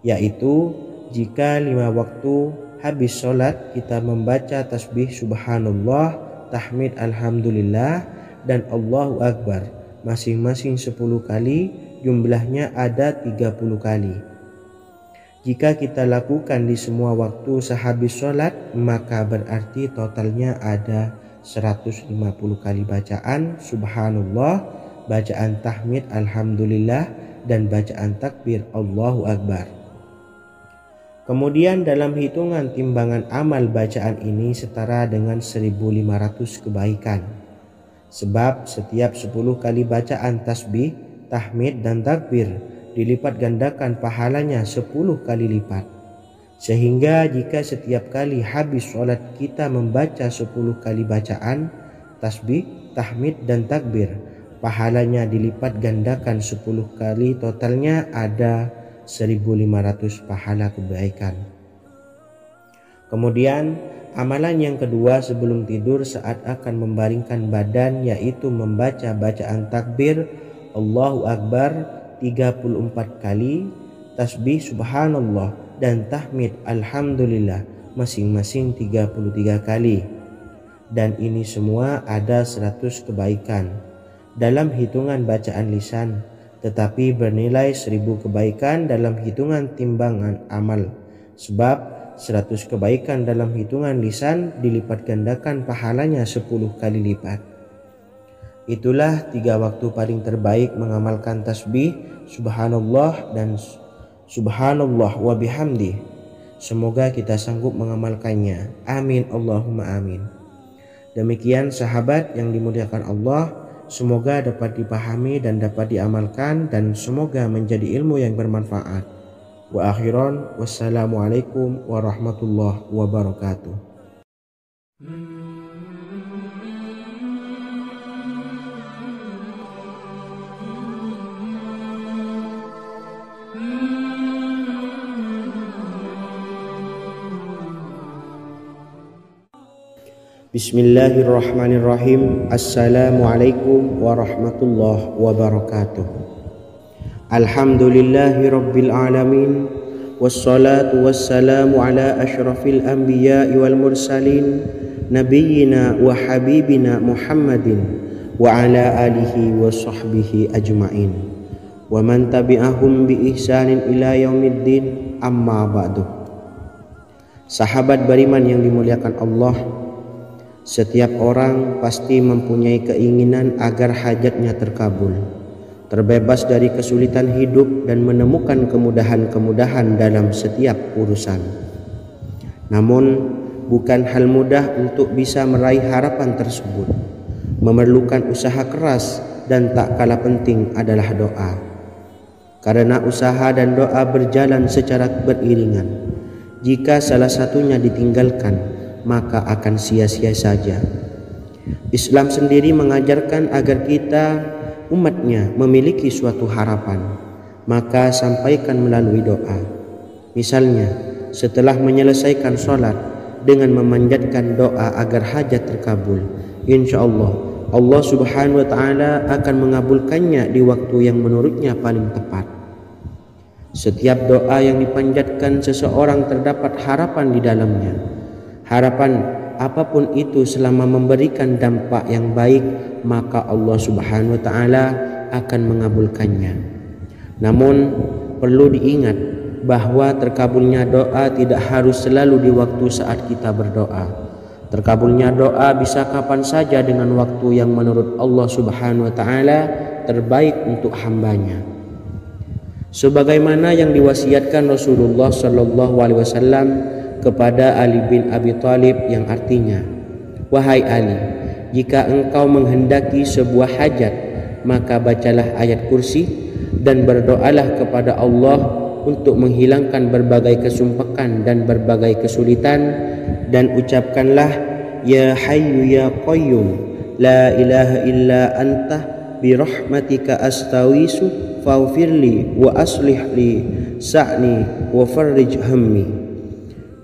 yaitu jika 5 waktu habis sholat kita membaca tasbih Subhanallah, tahmid Alhamdulillah, dan Allahu Akbar masing-masing 10 kali, jumlahnya ada 30 kali. Jika kita lakukan di semua waktu sehabis sholat, maka berarti totalnya ada 150 kali bacaan Subhanallah, bacaan tahmid Alhamdulillah, dan bacaan takbir Allahu Akbar. Kemudian dalam hitungan timbangan amal bacaan ini setara dengan 1500 kebaikan. Sebab setiap 10 kali bacaan tasbih, tahmid, dan takbir dilipat gandakan pahalanya 10 kali lipat. Sehingga jika setiap kali habis sholat kita membaca 10 kali bacaan tasbih, tahmid, dan takbir, pahalanya dilipat gandakan 10 kali, totalnya ada 1500 pahala kebaikan. Kemudian amalan yang kedua sebelum tidur saat akan membaringkan badan, yaitu membaca bacaan takbir Allahu Akbar 34 kali, tasbih subhanallah dan tahmid alhamdulillah masing-masing 33 kali. Dan ini semua ada 100 kebaikan dalam hitungan bacaan lisan, tetapi bernilai 1000 kebaikan dalam hitungan timbangan amal. Sebab 100 kebaikan dalam hitungan lisan dilipat gandakan pahalanya 10 kali lipat. Itulah 3 waktu paling terbaik mengamalkan tasbih subhanallah dan subhanallah wa bihamdi. Semoga kita sanggup mengamalkannya. Amin Allahumma amin. Demikian sahabat yang dimuliakan Allah, semoga dapat dipahami dan dapat diamalkan, dan semoga menjadi ilmu yang bermanfaat. Wa akhiran, wassalamualaikum warahmatullahi wabarakatuh. Bismillahirrahmanirrahim. Assalamualaikum warahmatullahi wabarakatuh. Alhamdulillahi rabbil alamin, wassalatu wassalamu ala ashrafil anbiya'i wal mursalin, nabiyyina wa habibina Muhammadin wa ala alihi wa sahbihi ajma'in, wa man tabi'ahum bi ihsanin ila yaumiddin, amma ba'du. Sahabat beriman yang dimuliakan Allah, setiap orang pasti mempunyai keinginan agar hajatnya terkabul, terbebas dari kesulitan hidup dan menemukan kemudahan-kemudahan dalam setiap urusan. Namun bukan hal mudah untuk bisa meraih harapan tersebut. Memerlukan usaha keras, dan tak kalah penting adalah doa. Karena usaha dan doa berjalan secara beriringan. Jika salah satunya ditinggalkan, maka akan sia-sia saja. Islam sendiri mengajarkan agar kita umatnya memiliki suatu harapan, maka sampaikan melalui doa. Misalnya, setelah menyelesaikan sholat dengan memanjatkan doa agar hajat terkabul, insya Allah subhanahu wa ta'ala akan mengabulkannya di waktu yang menurutnya paling tepat. Setiap doa yang dipanjatkan seseorang terdapat harapan di dalamnya. Harapan apapun itu selama memberikan dampak yang baik, maka Allah subhanahu wa ta'ala akan mengabulkannya. Namun perlu diingat bahwa terkabulnya doa tidak harus selalu di waktu saat kita berdoa. Terkabulnya doa bisa kapan saja dengan waktu yang menurut Allah subhanahu wa ta'ala terbaik untuk hambanya. Sebagaimana yang diwasiatkan Rasulullah sallallahu alaihi wasallam kepada Ali bin Abi Thalib, yang artinya, wahai Ali, jika engkau menghendaki sebuah hajat, maka bacalah ayat kursi dan berdoalah kepada Allah untuk menghilangkan berbagai kesumpakan dan berbagai kesulitan, dan ucapkanlah, ya hayyu ya qayyum la ilaha illa anta birahmatika astawisu faghfirli wa aslih li sa'ni wa farrij hammi.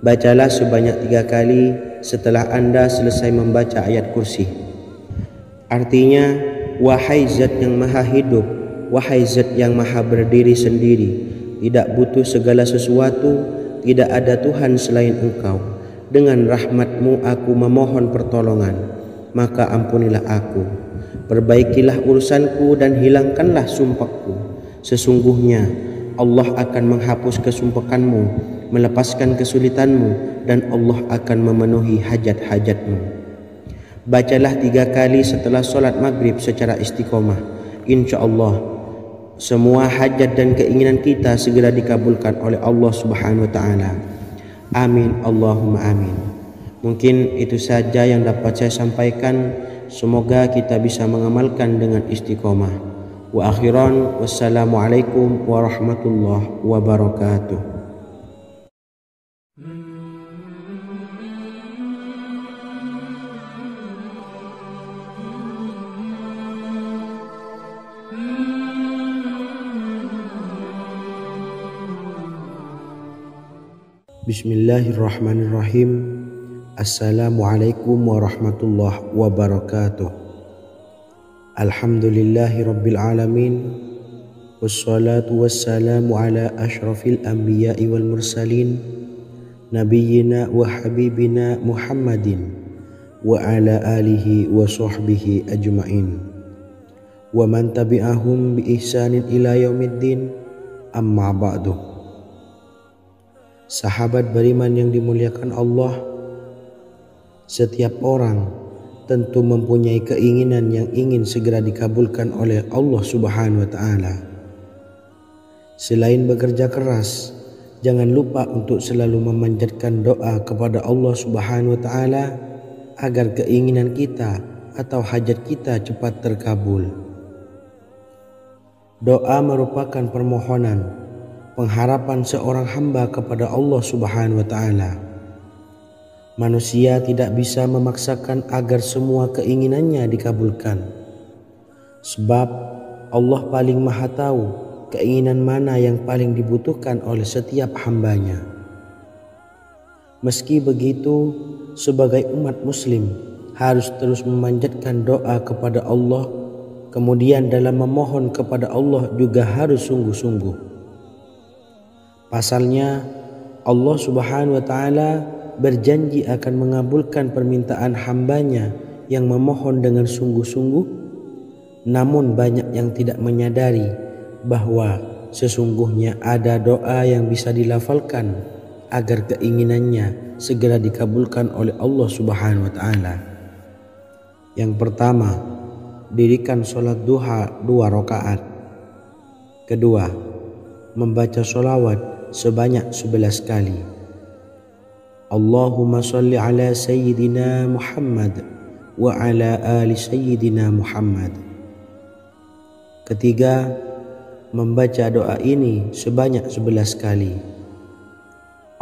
Bacalah sebanyak 3 kali setelah Anda selesai membaca ayat kursi. Artinya, wahai zat yang maha hidup, wahai zat yang maha berdiri sendiri, tidak butuh segala sesuatu, tidak ada Tuhan selain Engkau. Dengan rahmat-Mu aku memohon pertolongan, maka ampunilah aku. Perbaikilah urusanku dan hilangkanlah sumpahku. Sesungguhnya Allah akan menghapus kesumpahanmu, melepaskan kesulitanmu, dan Allah akan memenuhi hajat-hajatmu. Bacalah 3 kali setelah solat maghrib secara istiqomah. Insya Allah semua hajat dan keinginan kita segera dikabulkan oleh Allah subhanahu wa ta'ala. Amin Allahumma amin. Mungkin itu saja yang dapat saya sampaikan. Semoga kita bisa mengamalkan dengan istiqomah. Wa akhiran, wassalamualaikum warahmatullahi wabarakatuh. Bismillahirrahmanirrahim. Assalamualaikum warahmatullahi wabarakatuh. Alhamdulillahi rabbil alamin. Wassalatu wassalamu ala ashrafil anbiya'i wal mursalin, nabiyyina wa habibina Muhammadin wa ala alihi wa sahbihi ajma'in wa man tabi'ahum bi ihsanin ila yaumiddin, amma ba'du. Sahabat beriman yang dimuliakan Allah, setiap orang tentu mempunyai keinginan yang ingin segera dikabulkan oleh Allah Subhanahu wa Ta'ala. Selain bekerja keras, jangan lupa untuk selalu memanjatkan doa kepada Allah Subhanahu wa Ta'ala agar keinginan kita atau hajat kita cepat terkabul. Doa merupakan permohonan, pengharapan seorang hamba kepada Allah Subhanahu wa Ta'ala. Manusia tidak bisa memaksakan agar semua keinginannya dikabulkan, sebab Allah paling maha tahu keinginan mana yang paling dibutuhkan oleh setiap hambanya. Meski begitu, sebagai umat muslim harus terus memanjatkan doa kepada Allah, kemudian dalam memohon kepada Allah juga harus sungguh-sungguh. Pasalnya Allah Subhanahu wa Ta'ala berjanji akan mengabulkan permintaan hambanya yang memohon dengan sungguh-sungguh. Namun banyak yang tidak menyadari bahwa sesungguhnya ada doa yang bisa dilafalkan agar keinginannya segera dikabulkan oleh Allah Subhanahu wa Ta'ala. Yang pertama, dirikan sholat duha 2 rakaat. Kedua, membaca sholawat sebanyak 11 kali. Allahumma sholli ala sayyidina Muhammad wa ala ali sayyidina Muhammad. Ketiga, membaca doa ini sebanyak 11 kali.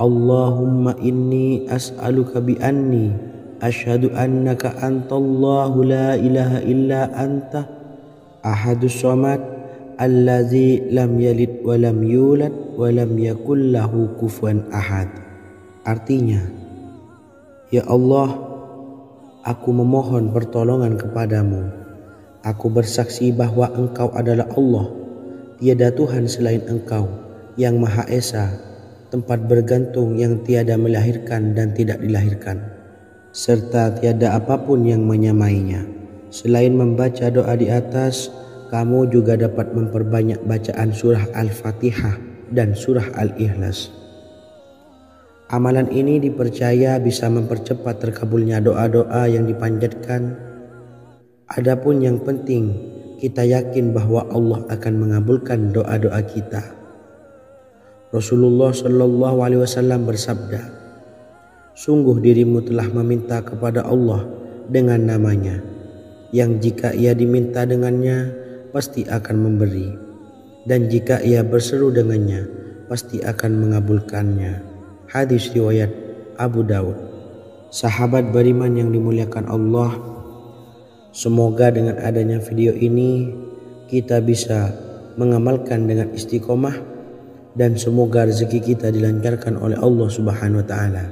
Allahumma inni as'aluka bi anni asyhadu annaka antallahu la ilaha illa anta ahadus samad allazi lam yalid wa lam yulad wa lam yakul lahu kufuwan ahad. Artinya, ya Allah, aku memohon pertolongan kepadamu. Aku bersaksi bahwa Engkau adalah Allah, tiada Tuhan selain Engkau, yang Maha Esa, tempat bergantung yang tiada melahirkan dan tidak dilahirkan, serta tiada apapun yang menyamainya. Selain membaca doa di atas, kamu juga dapat memperbanyak bacaan surah Al-Fatihah dan surah Al-Ikhlas. Amalan ini dipercaya bisa mempercepat terkabulnya doa-doa yang dipanjatkan. Adapun yang penting, kita yakin bahwa Allah akan mengabulkan doa-doa kita. Rasulullah Shallallahu Alaihi Wasallam bersabda, sungguh dirimu telah meminta kepada Allah dengan namanya, yang jika ia diminta dengannya, pasti akan memberi, dan jika ia berseru dengannya, pasti akan mengabulkannya. Hadis riwayat Abu Daud. Sahabat beriman yang dimuliakan Allah, semoga dengan adanya video ini kita bisa mengamalkan dengan istiqomah, dan semoga rezeki kita dilancarkan oleh Allah Subhanahu wa Ta'ala.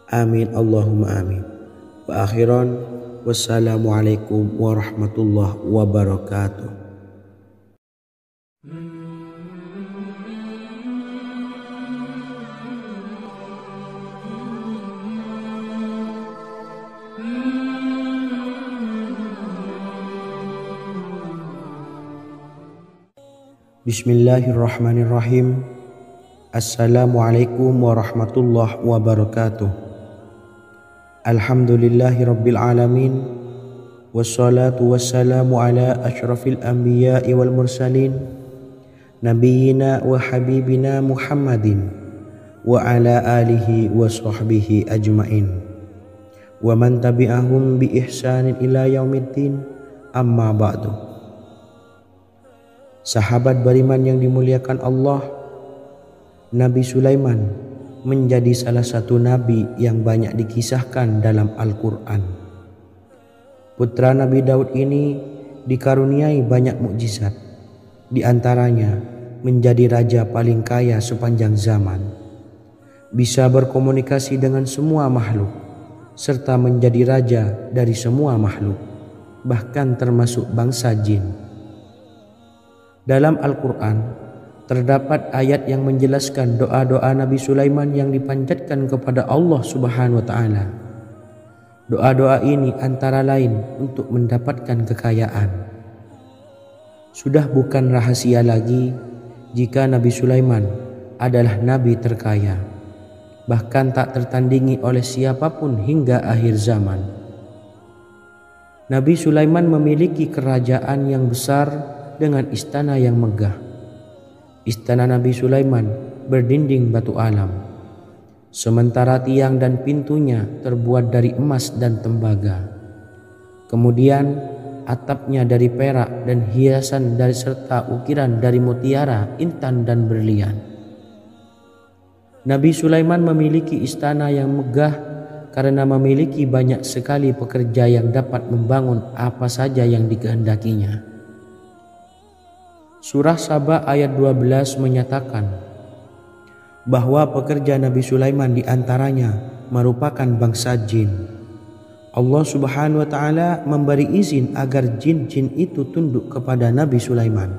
Amin Allahumma amin. Wa akhiran, wassalamualaikum warahmatullahi wabarakatuh. Bismillahirrahmanirrahim. Assalamualaikum warahmatullahi wabarakatuh. Alhamdulillahi rabbil alamin. Wassalatu wassalamu ala ashrafil anbiya'i wal mursalin, nabiyyina wa habibina Muhammadin wa ala alihi wa sahbihi ajma'in wa man tabi'ahum bi ihsanin ila yaumiddin, amma ba'du. Sahabat beriman yang dimuliakan Allah, Nabi Sulaiman menjadi salah satu nabi yang banyak dikisahkan dalam Al-Quran. Putra Nabi Daud ini dikaruniai banyak mukjizat, di antaranya menjadi raja paling kaya sepanjang zaman. bisa berkomunikasi dengan semua makhluk, serta menjadi raja dari semua makhluk, bahkan termasuk bangsa jin. Dalam Al-Quran terdapat ayat yang menjelaskan doa-doa Nabi Sulaiman yang dipanjatkan kepada Allah Subhanahu wa Ta'ala. Doa-doa ini antara lain untuk mendapatkan kekayaan. Sudah bukan rahasia lagi jika Nabi Sulaiman adalah nabi terkaya, bahkan tak tertandingi oleh siapapun hingga akhir zaman. Nabi Sulaiman memiliki kerajaan yang besar dengan istana yang megah. Istana Nabi Sulaiman berdinding batu alam, sementara tiang dan pintunya terbuat dari emas dan tembaga. Kemudian atapnya dari perak dan hiasan dari serta ukiran dari mutiara, intan dan berlian. Nabi Sulaiman memiliki istana yang megah karena memiliki banyak sekali pekerja yang dapat membangun apa saja yang dikehendakinya. Surah Saba ayat 12 menyatakan bahwa pekerja Nabi Sulaiman diantaranya merupakan bangsa jin. Allah Subhanahu wa Ta'ala memberi izin agar jin-jin itu tunduk kepada Nabi Sulaiman.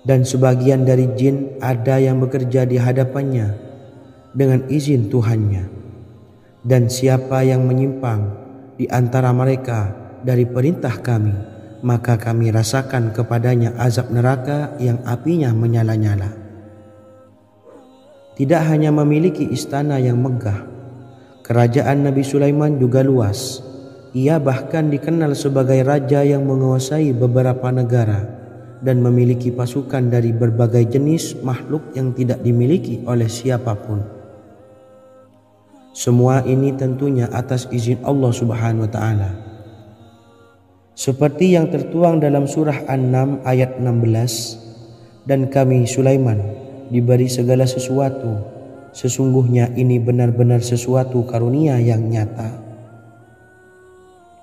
Dan sebagian dari jin ada yang bekerja di hadapannya dengan izin Tuhannya. Dan siapa yang menyimpang di antara mereka dari perintah kami, maka kami rasakan kepadanya azab neraka yang apinya menyala-nyala. Tidak hanya memiliki istana yang megah, kerajaan Nabi Sulaiman juga luas. Ia bahkan dikenal sebagai raja yang menguasai beberapa negara dan memiliki pasukan dari berbagai jenis makhluk yang tidak dimiliki oleh siapapun. Semua ini tentunya atas izin Allah Subhanahu wa Ta'ala. Seperti yang tertuang dalam surah An-Naml ayat 16, dan kami Sulaiman diberi segala sesuatu, sesungguhnya ini benar-benar sesuatu karunia yang nyata.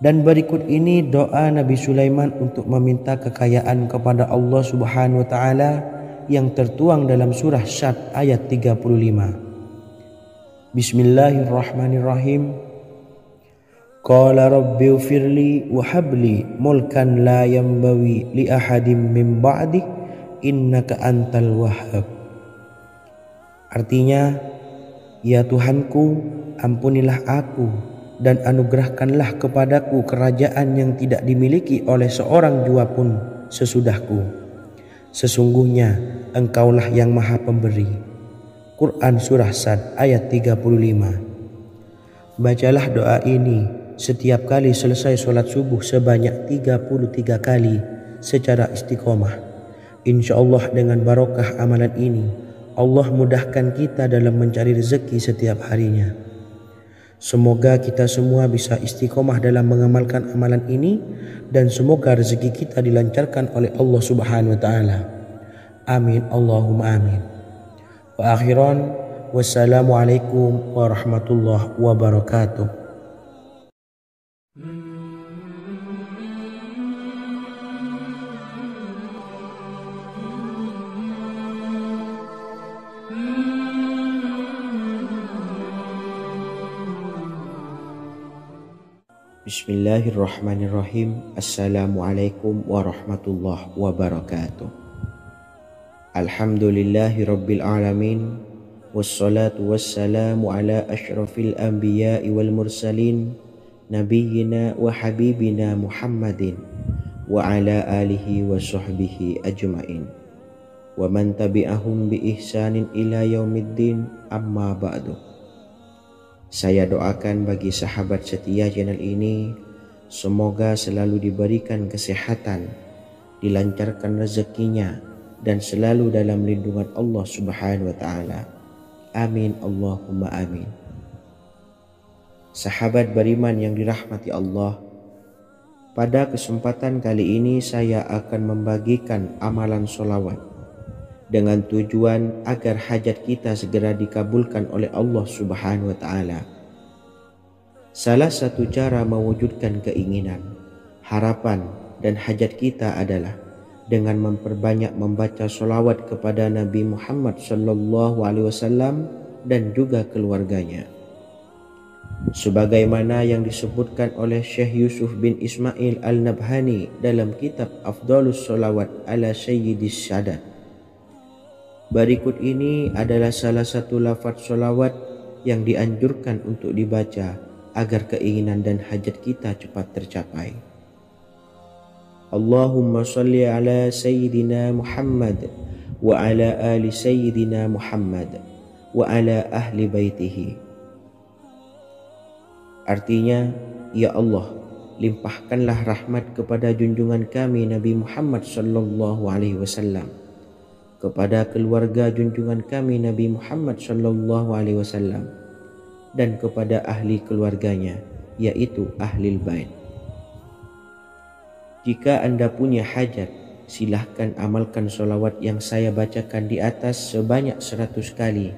Dan berikut ini doa Nabi Sulaiman untuk meminta kekayaan kepada Allah Subhanahu wa Ta'ala yang tertuang dalam surah Syad ayat 35. Bismillahirrahmanirrahim. Qala rabbi ufirli wa habli mulkan la yambawi li ahadim min ba'di innaka antal wahhab. Artinya, ya Tuhanku, ampunilah aku dan anugerahkanlah kepadaku kerajaan yang tidak dimiliki oleh seorang jua pun sesudahku. Sesungguhnya Engkaulah yang Maha Pemberi. Quran Surah Sad ayat 35. Bacalah doa ini setiap kali selesai sholat subuh sebanyak 33 kali secara istiqomah. Insya Allah dengan barokah amalan ini, Allah mudahkan kita dalam mencari rezeki setiap harinya. Semoga kita semua bisa istiqomah dalam mengamalkan amalan ini, dan semoga rezeki kita dilancarkan oleh Allah Subhanahu wa Ta'ala. Amin Allahumma amin. Wa akhiran, wassalamualaikum warahmatullahi wabarakatuh. Bismillahirrahmanirrahim. Assalamualaikum warahmatullahi wabarakatuh. Alhamdulillahi rabbil alamin. Wassalatu wassalamu ala ashrafil anbiya'i wal mursalin, nabiyyina wa habibina Muhammadin wa ala alihi wa sahbihi ajma'in wa man tabi'ahum bi ihsanin ila yaumiddin, amma ba'du. Saya doakan bagi sahabat setia channel ini, semoga selalu diberikan kesehatan, dilancarkan rezekinya, dan selalu dalam lindungan Allah Subhanahu wa Ta'ala. Amin Allahumma amin. Sahabat beriman yang dirahmati Allah, pada kesempatan kali ini saya akan membagikan amalan sholawat dengan tujuan agar hajat kita segera dikabulkan oleh Allah Subhanahu wa Ta'ala. Salah satu cara mewujudkan keinginan, harapan, dan hajat kita adalah dengan memperbanyak membaca sholawat kepada Nabi Muhammad sallallahu alaihi wasallam dan juga keluarganya. Sebagaimana yang disebutkan oleh Syekh Yusuf bin Ismail Al-Nabhani dalam kitab Afdhalus Sholawat ala Sayyidis Sadat. Berikut ini adalah salah satu lafaz sholawat yang dianjurkan untuk dibaca agar keinginan dan hajat kita cepat tercapai. Allahumma salli ala Sayyidina Muhammad wa ala ali Sayyidina Muhammad wa ala ahli baitihi. Artinya, ya Allah, limpahkanlah rahmat kepada junjungan kami Nabi Muhammad sallallahu alaihi wasallam, kepada keluarga junjungan kami Nabi Muhammad sallallahu alaihi wasallam, dan kepada ahli keluarganya, yaitu ahlil bait. Jika Anda punya hajat, silahkan amalkan sholawat yang saya bacakan di atas sebanyak 100 kali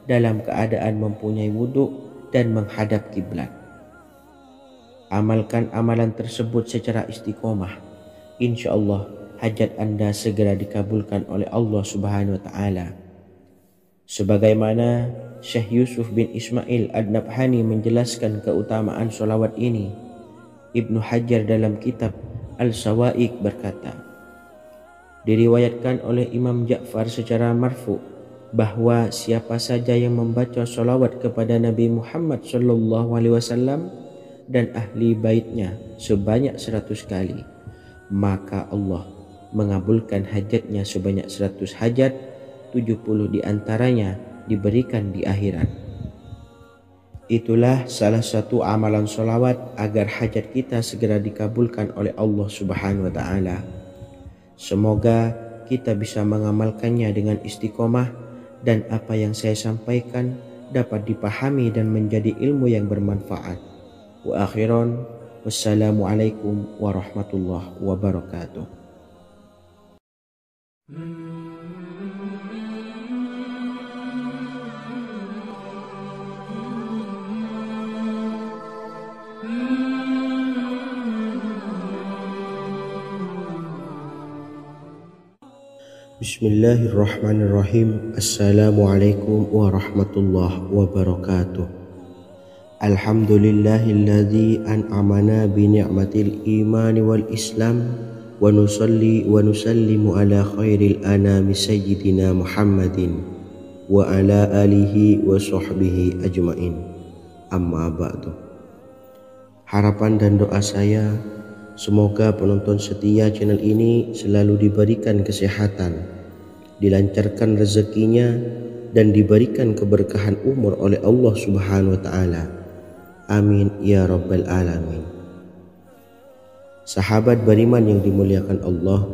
dalam keadaan mempunyai wudhu dan menghadap kiblat. Amalkan amalan tersebut secara istiqomah. Insya Allah hajat Anda segera dikabulkan oleh Allah Subhanahu wa Ta'ala. Sebagaimana Syekh Yusuf bin Ismail Ad-Nabhani menjelaskan keutamaan sholawat ini, Ibnu Hajar dalam kitab Al-Sawa'iq berkata, diriwayatkan oleh Imam Ja'far secara marfu bahwa siapa saja yang membaca sholawat kepada Nabi Muhammad sallallahu alaihi wasallam dan ahli baitnya sebanyak 100 kali, maka Allah mengabulkan hajatnya sebanyak 100 hajat, 70 diantaranya diberikan di akhirat. Itulah salah satu amalan sholawat agar hajat kita segera dikabulkan oleh Allah Subhanahu wa Ta'ala. Semoga kita bisa mengamalkannya dengan istiqomah dan apa yang saya sampaikan dapat dipahami dan menjadi ilmu yang bermanfaat. Wa akhiran, wassalamualaikum warahmatullahi wabarakatuh. Bismillahirrahmanirrahim. Assalamualaikum warahmatullahi wabarakatuh. Alhamdulillahilladzi an'amana bi ni'matil iman wal islam wa nusalli wa nusallimu ala khairil anami sayyidina Muhammadin wa ala alihi wa sahbihi ajmain. Amma ba'du. Harapan dan doa saya, semoga penonton setia channel ini selalu diberikan kesehatan, dilancarkan rezekinya, dan diberikan keberkahan umur oleh Allah Subhanahu wa Ta'ala. Amin ya rabbal alamin. Sahabat beriman yang dimuliakan Allah,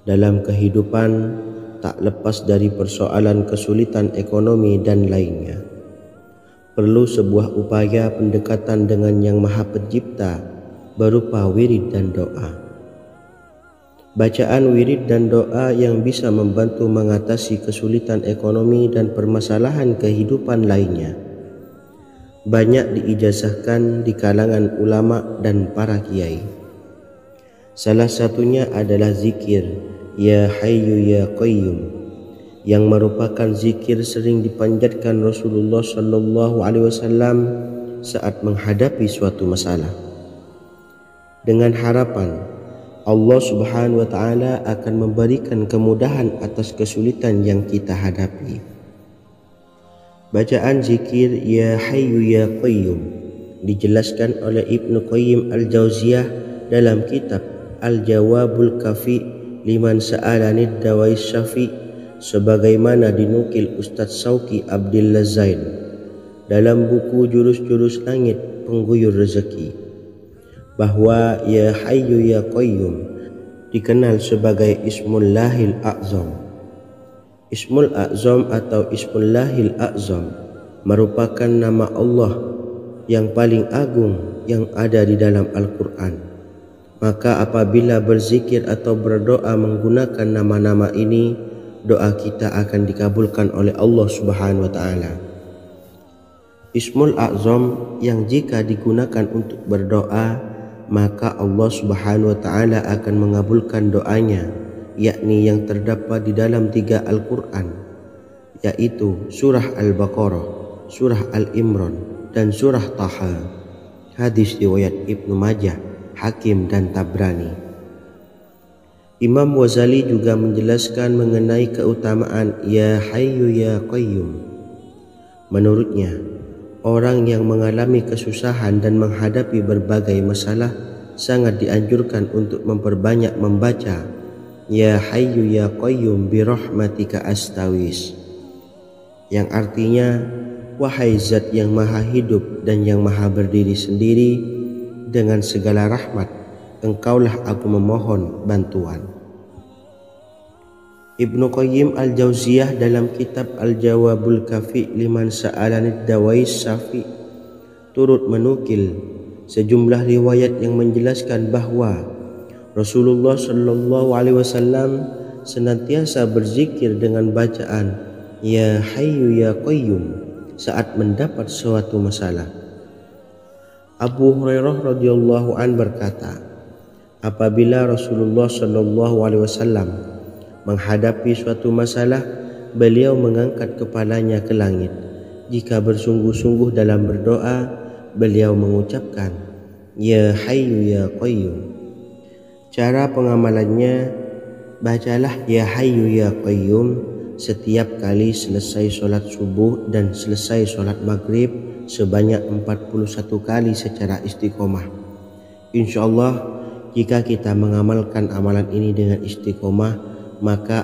dalam kehidupan tak lepas dari persoalan kesulitan ekonomi dan lainnya. Perlu sebuah upaya pendekatan dengan Yang Maha Pencipta berupa wirid dan doa. Bacaan wirid dan doa yang bisa membantu mengatasi kesulitan ekonomi dan permasalahan kehidupan lainnya banyak diijazahkan di kalangan ulama dan para kiai. Salah satunya adalah zikir Ya Hayyu Ya Qayyum, yang merupakan zikir sering dipanjatkan Rasulullah sallallahu alaihi wasallam saat menghadapi suatu masalah, dengan harapan Allah Subhanahu wa Ta'ala akan memberikan kemudahan atas kesulitan yang kita hadapi. Bacaan zikir Ya Hayyu Ya Qayyum dijelaskan oleh Ibnu Qayyim Al-Jauziyah dalam kitab Al-Jawabul Kafi liman sa'alanid dawais syafi, sebagaimana dinukil Ustadz Sauki Abdillah Zain dalam buku Jurus-Jurus Langit Pengguyur Rezeki, bahwa Ya Hayyu Ya Qayyum dikenal sebagai Ismullahil A'zam. Ismul A'zam atau Ismullahil A'zam merupakan nama Allah yang paling agung yang ada di dalam Al-Quran. Maka apabila berzikir atau berdoa menggunakan nama-nama ini, doa kita akan dikabulkan oleh Allah Subhanahu wa Ta'ala. Ismul A'zam yang jika digunakan untuk berdoa, maka Allah Subhanahu wa Ta'ala akan mengabulkan doanya, yakni yang terdapat di dalam 3 Al-Quran, yaitu surah Al-Baqarah, surah Al-Imran, dan surah Taha. Hadis riwayat Ibnu Majah, Hakim, dan Tabrani. Imam Ghazali juga menjelaskan mengenai keutamaan Ya Hayyu Ya Qayyum. Menurutnya, orang yang mengalami kesusahan dan menghadapi berbagai masalah sangat dianjurkan untuk memperbanyak membaca Ya Hayyu Ya Qayyum bi rahmatika astaghis, yang artinya, wahai zat yang maha hidup dan yang maha berdiri sendiri, dengan segala rahmat engkaulah aku memohon bantuan. Ibnu Qayyim Al-Jauziyah dalam kitab Al-Jawabul Kafi liman sa'alanid dawais syafi turut menukil sejumlah riwayat yang menjelaskan bahwa Rasulullah Shallallahu Alaihi Wasallam senantiasa berzikir dengan bacaan Ya Hayyu Ya Qayyum saat mendapat suatu masalah. Abu Hurairah radhiyallahu an berkata, apabila Rasulullah Shallallahu Alaihi Wasallam menghadapi suatu masalah, beliau mengangkat kepalanya ke langit. Jika bersungguh-sungguh dalam berdoa, beliau mengucapkan Ya Hayyu Ya Qayyum. Cara pengamalannya, bacalah Ya Hayyu Ya Qayyum setiap kali selesai sholat subuh dan selesai sholat maghrib sebanyak 41 kali secara istiqomah. Insya Allah, jika kita mengamalkan amalan ini dengan istiqomah, maka